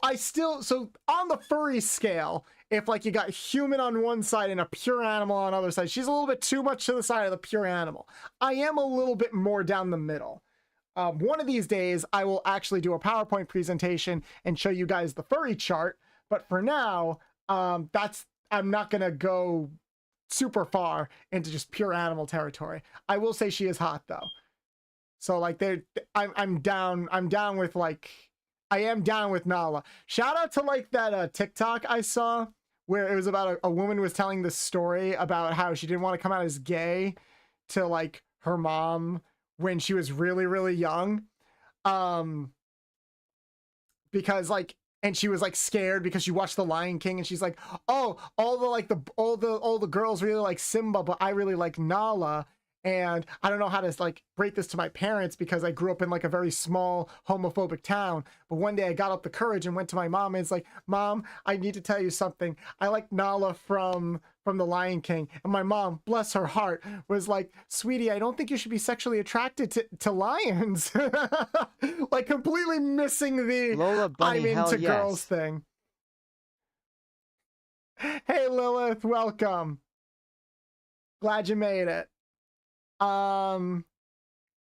so on the furry scale, if like you got human on one side and a pure animal on the other side, she's a little bit too much to the side of the pure animal. I am a little bit more down the middle. One of these days, I will actually do a PowerPoint presentation and show you guys the furry chart. But for now, I'm not gonna go super far into just pure animal territory. I will say she is hot though. So like I'm down with like, I am down with Nala. Shout out to like that TikTok I saw where it was about a woman was telling this story about how she didn't want to come out as gay to like her mom when she was really, really young. Because like, and she was like scared because she watched The Lion King and she's like, oh, all the girls really like Simba, but I really like Nala. And I don't know how to like break this to my parents because I grew up in like a very small homophobic town. But one day I got up the courage and went to my mom and it's like, Mom, I need to tell you something. I like Nala from The Lion King. And my mom, bless her heart, was like, sweetie, I don't think you should be sexually attracted to lions. Like completely missing the Lola Bunny, I'm hell into yes. girls thing. Hey Lilith, welcome. Glad you made it. And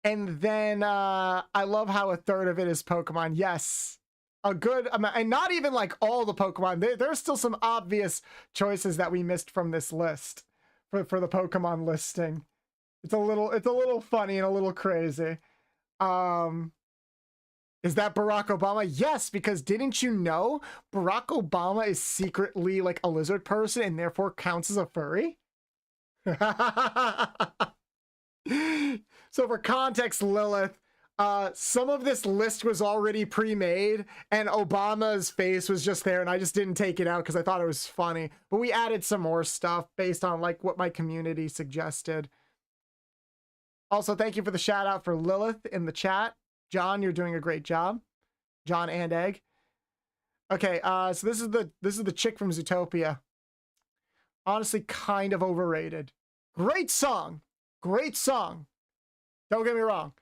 then I love how a third of it is Pokemon. Yes, a good amount, and not even like all the Pokemon. There's still some obvious choices that we missed from this list for the Pokemon listing. It's a little funny and a little crazy. Is that Barack Obama? Yes, because didn't you know Barack Obama is secretly like a lizard person and therefore counts as a furry? So for context, Lilith, some of this list was already pre-made and Obama's face was just there and I just didn't take it out because I thought it was funny. But we added some more stuff based on like what my community suggested. Also, thank you for the shout out for Lilith in the chat. John, you're doing a great job. John and Egg. Okay, so this is the chick from Zootopia. Honestly, kind of overrated. Great song. Great song. Don't get me wrong.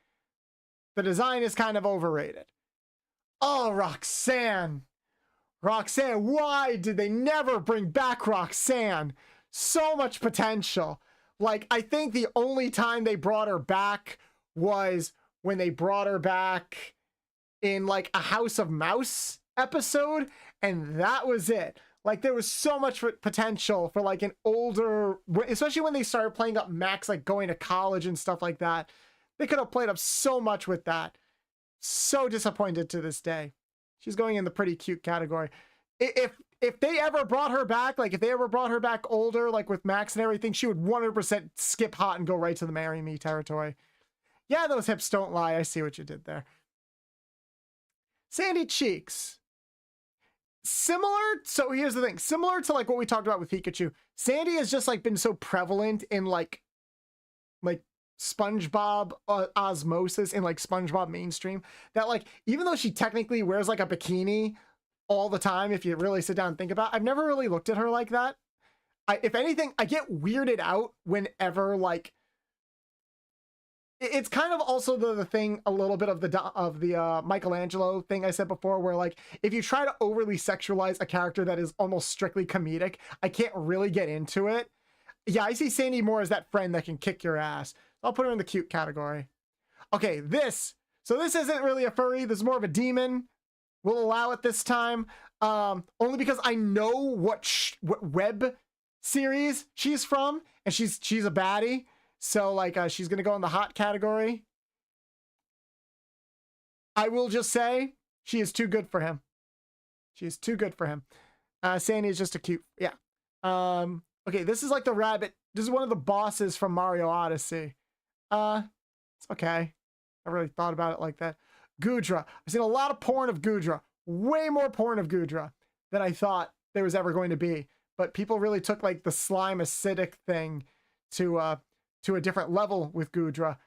The design is kind of overrated. Oh, Roxanne. Roxanne, why did they never bring back Roxanne? So much potential. Like, I think the only time they brought her back was when they brought her back in like a House of Mouse episode, and that was it. Like, there was so much potential for like an older, especially when they started playing up Max, like going to college and stuff like that. They could have played up so much with that. So disappointed to this day. She's going in the pretty cute category. If they ever brought her back, like if they ever brought her back older, like with Max and everything, she would 100% skip hot and go right to the marry me territory. Yeah, those hips don't lie. I see what you did there. Sandy cheeks. Similar, so here's the thing. Similar to like what we talked about with Pikachu, Sandy has just like been so prevalent in like SpongeBob osmosis in like SpongeBob mainstream that like even though she technically wears like a bikini all the time, if you really sit down and think about it, I've never really looked at her like that. If anything, I get weirded out whenever like it's kind of also the thing a little bit of the Michelangelo thing I said before, where like if you try to overly sexualize a character that is almost strictly comedic, I can't really get into it. Yeah, I see Sandy more as that friend that can kick your ass. I'll put her in the cute category. Okay, this isn't really a furry. This is more of a demon. We'll allow it this time, only because I know what web series she's from, and she's a baddie. So like she's gonna go in the hot category. I will just say she is too good for him. She is too good for him. Sandy is just a cute, yeah. Okay, this is like the rabbit. This is one of the bosses from Mario Odyssey. It's okay. I really thought about it like that. Gudra. I've seen a lot of porn of Gudra. Way more porn of Gudra than I thought there was ever going to be. But people really took like the slime acidic thing to a different level with Gudra.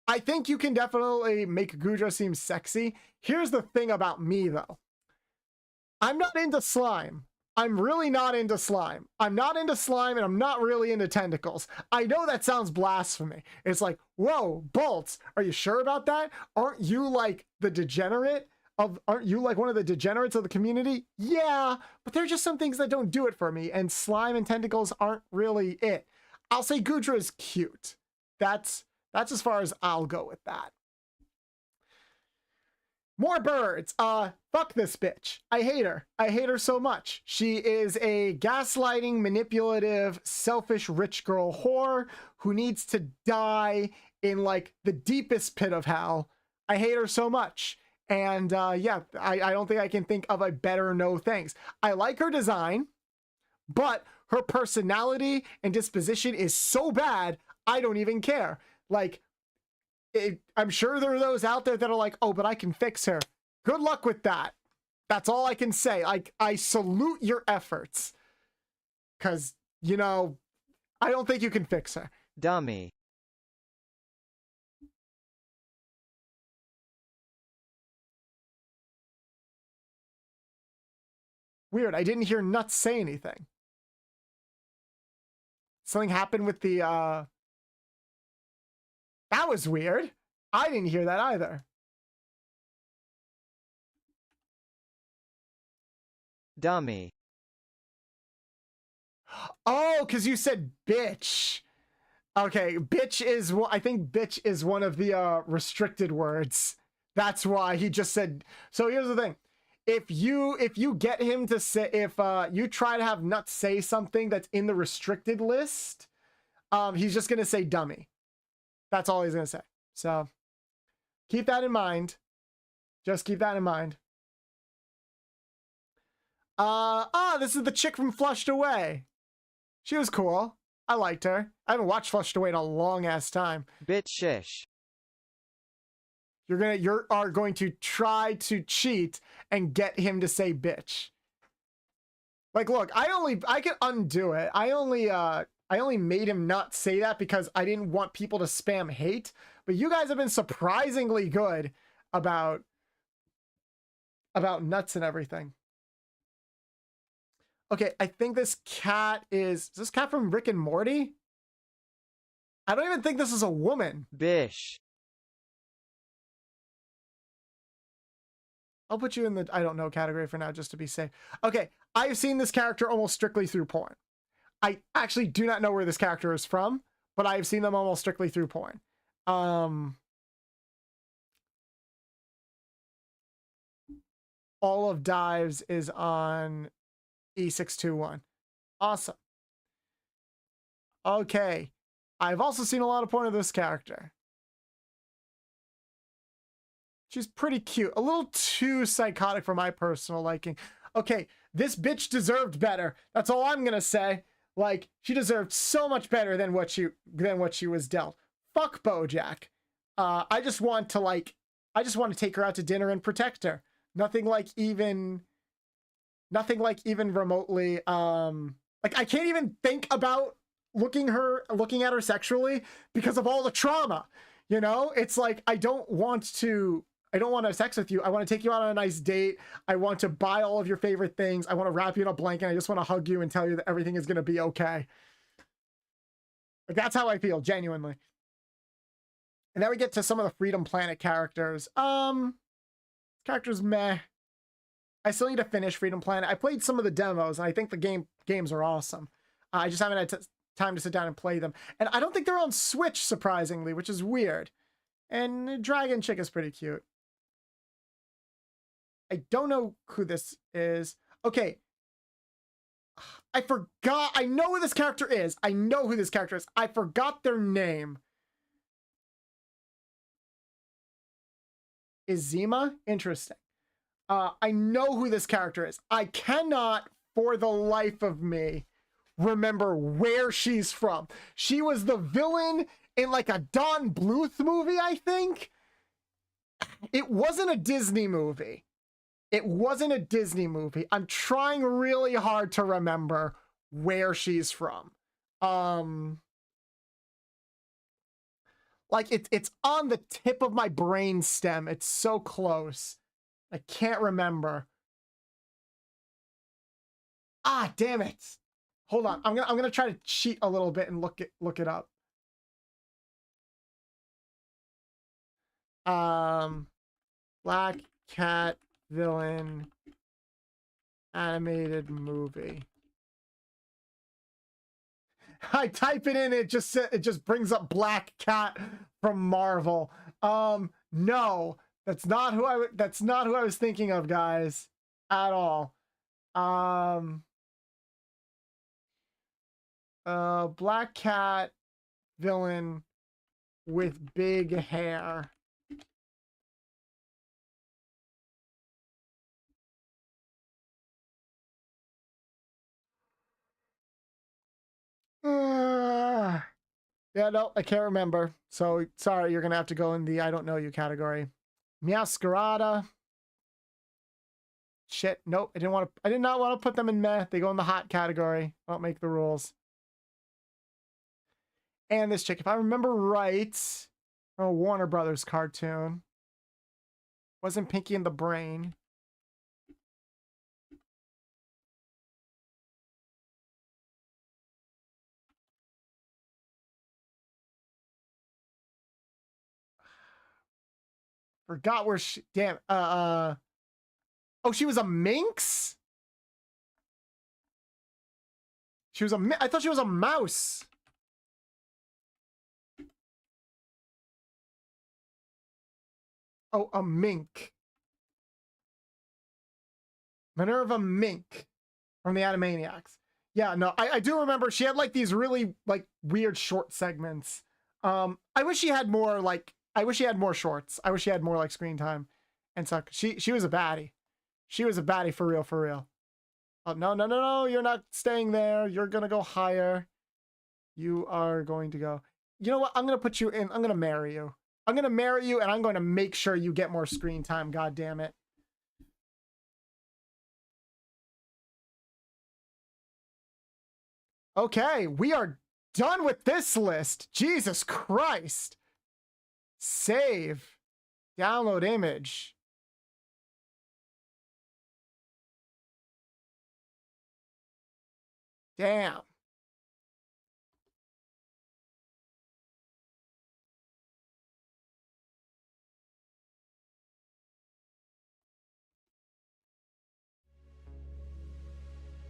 I think you can definitely make Gudra seem sexy. Here's the thing about me though. I'm not into slime. I'm really not into slime. I'm not into slime, and I'm not really into tentacles. I know that sounds blasphemy. It's like, whoa, Bolts, are you sure about that? Aren't you like the degenerate aren't you like one of the degenerates of the community? Yeah, but there are just some things that don't do it for me, and slime and tentacles aren't really it. I'll say Gudra is cute. That's as far as I'll go with that. More birds. Fuck this bitch. I hate her. I hate her so much. She is a gaslighting, manipulative, selfish rich girl whore who needs to die in like the deepest pit of hell. I hate her so much. And yeah, I don't think I can think of a better no thanks. I like her design, but her personality and disposition is so bad, I don't even care. Like, I'm sure there are those out there that are like, oh, but I can fix her. Good luck with that. That's all I can say. Like, I salute your efforts. Because, you know, I don't think you can fix her. Dummy. Weird. I didn't hear Nuts say anything. Something happened with the, That was weird. I didn't hear that either. Dummy. Oh, because you said bitch. Okay, bitch is, I think bitch is one of the restricted words. That's why he just said. So here's the thing. If you get him to say, if you try to have Nuts say something that's in the restricted list, he's just going to say dummy. That's all he's going to say. So keep that in mind. Just keep that in mind. This is the chick from Flushed Away. She was cool. I liked her. I haven't watched Flushed Away in a long ass time. Bitch shish. You are going to try to cheat and get him to say bitch. Like, look, I can undo it. I only made him not say that because I didn't want people to spam hate. But you guys have been surprisingly good about Nuts and everything. Okay, I think this cat is this cat from Rick and Morty? I don't even think this is a woman. Bish. I'll put you in the I don't know category for now just to be safe. Okay, I've seen this character almost strictly through porn. I actually do not know where this character is from. but I've seen them almost strictly through porn. All of Dives is on E621. Awesome. Okay. I've also seen a lot of porn of this character. She's pretty cute. A little too psychotic for my personal liking. Okay, this bitch deserved better. That's all I'm gonna say. Like, she deserved so much better than what she was dealt. Fuck BoJack. I just want to take her out to dinner and protect her. Nothing like even remotely like, I can't even think about looking at her sexually because of all the trauma. You know, it's like, I don't want to have sex with you. I want to take you out on a nice date. I want to buy all of your favorite things. I want to wrap you in a blanket. I just want to hug you and tell you that everything is going to be okay. Like, that's how I feel, genuinely. And then we get to some of the Freedom Planet characters. Characters, meh. I still need to finish Freedom Planet. I played some of the demos, and I think the games are awesome. I just haven't had time to sit down and play them. And I don't think they're on Switch, surprisingly, which is weird. And Dragon Chick is pretty cute. I don't know who this is. Okay. I forgot. I know who this character is. I forgot their name. Is Zima? Interesting. I know who this character is. I cannot, for the life of me, remember where she's from. She was the villain in like a Don Bluth movie, I think. It wasn't a Disney movie. I'm trying really hard to remember where she's from. Like, it's on the tip of my brain stem. It's so close. I can't remember. Ah, damn it. Hold on. I'm gonna try to cheat a little bit and look it up. Black Cat villain animated movie. I type it in, it just brings up Black Cat from Marvel. No, that's not who I was thinking of, guys, at all. Black Cat villain with big hair. Yeah, no, I can't remember. So sorry, you're gonna have to go in the I don't know you category. Masquerada. Shit, nope. I did not want to put them in meh. They go in the hot category. Won't make the rules. And this chick, if I remember right, from a Warner Brothers cartoon. Wasn't Pinky and the Brain. Forgot where she, damn, oh, she was a minx? I thought she was a mouse. Oh, a mink. Minerva Mink from the Animaniacs. Yeah, no, I do remember she had like these really like weird short segments. I wish she had more like, I wish she had more shorts. I wish she had more like screen time and stuff. She was a baddie. She was a baddie for real, for real. Oh, no, you're not staying there. You're gonna go higher. You are going to go. You know what? I'm gonna put you in. I'm gonna marry you. I'm gonna marry you, and I'm going to make sure you get more screen time. God damn it. Okay, we are done with this list. Jesus Christ. Save. Download image. Damn.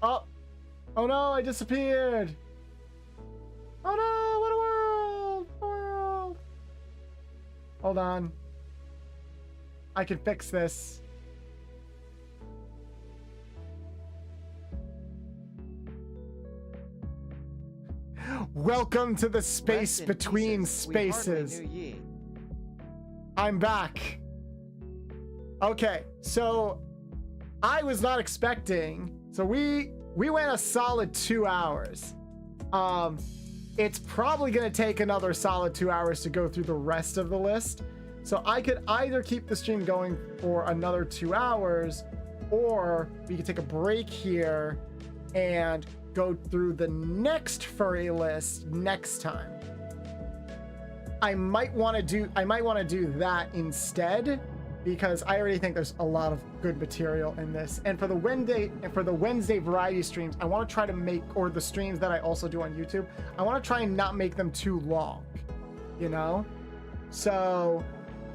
Oh. Oh no, I disappeared. Oh no, what a world. Hold on. I can fix this. Welcome to the space Rest in between pieces, we hardly spaces. knew ye. I'm back. Okay, so I was not expecting. So we went a solid 2 hours. It's probably gonna take another solid 2 hours to go through the rest of the list. So I could either keep the stream going for another 2 hours, or we could take a break here and go through the next furry list next time. I might want to do that instead, because I already think there's a lot of good material in this. And for the Wednesday variety streams, I want to try to make, or the streams that I also do on YouTube, I want to try and not make them too long, you know? So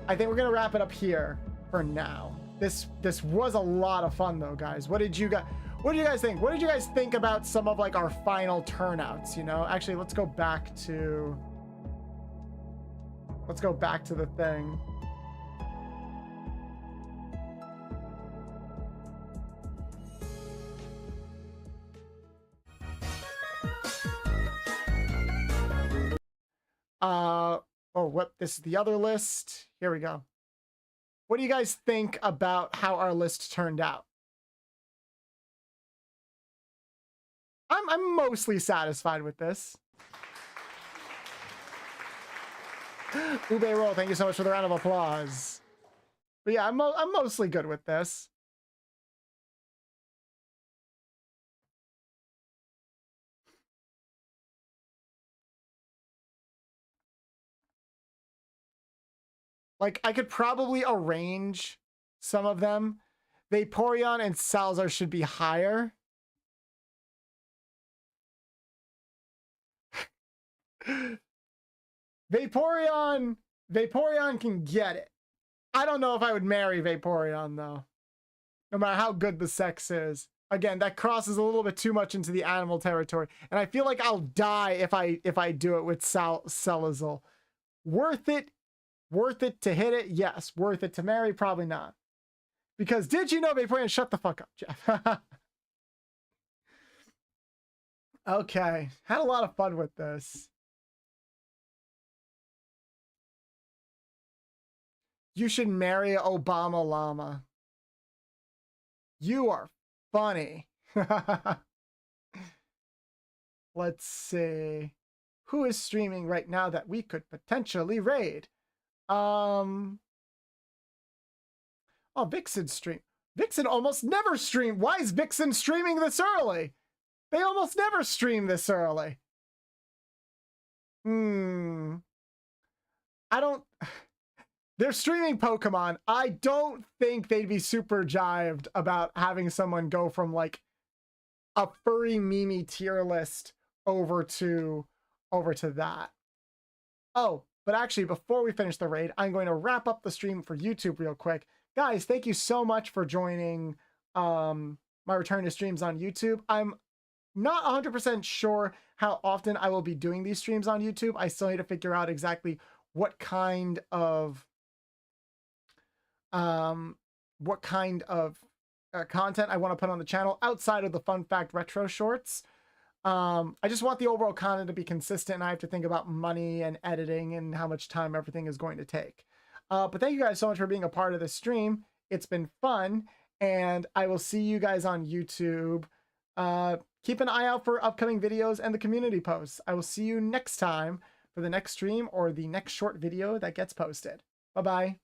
I think we're gonna wrap it up here for now. This was a lot of fun though, guys. What did you guys think? What did you guys think about some of like our final turnouts, you know? Actually, let's go back to the thing. Oh, what? This is the other list. Here we go. What do you guys think about how our list turned out? I'm mostly satisfied with this. Ube Roll, thank you so much for the round of applause. But yeah, I'm mostly good with this. Like, I could probably arrange some of them. Vaporeon and Salazar should be higher. Vaporeon can get it. I don't know if I would marry Vaporeon though. No matter how good the sex is. Again, that crosses a little bit too much into the animal territory. And I feel like I'll die if I do it with Salazar. Worth it to hit it? Yes. Worth it to marry? Probably not. Because did you know Vaporeon? Shut the fuck up, Jeff. Okay. Had a lot of fun with this. You should marry Obama Llama. You are funny. Let's see. Who is streaming right now that we could potentially raid? Oh, Vixen stream. Vixen almost never stream. Why is Vixen streaming this early? They almost never stream this early. I don't... They're streaming Pokemon. I don't think they'd be super jived about having someone go from like a furry Mimi tier list over to that. Oh, but actually, before we finish the raid, I'm going to wrap up the stream for YouTube real quick. Guys, thank you so much for joining my return to streams on YouTube. I'm not 100% sure how often I will be doing these streams on YouTube. I still need to figure out exactly what kind of content I want to put on the channel outside of the fun fact retro shorts. I just want the overall content to be consistent, and I have to think about money and editing and how much time everything is going to take. But thank you guys so much for being a part of this stream. It's been fun, and I will see you guys on YouTube. Keep an eye out for upcoming videos and the community posts. I will see you next time for the next stream or the next short video that gets posted. Bye-bye.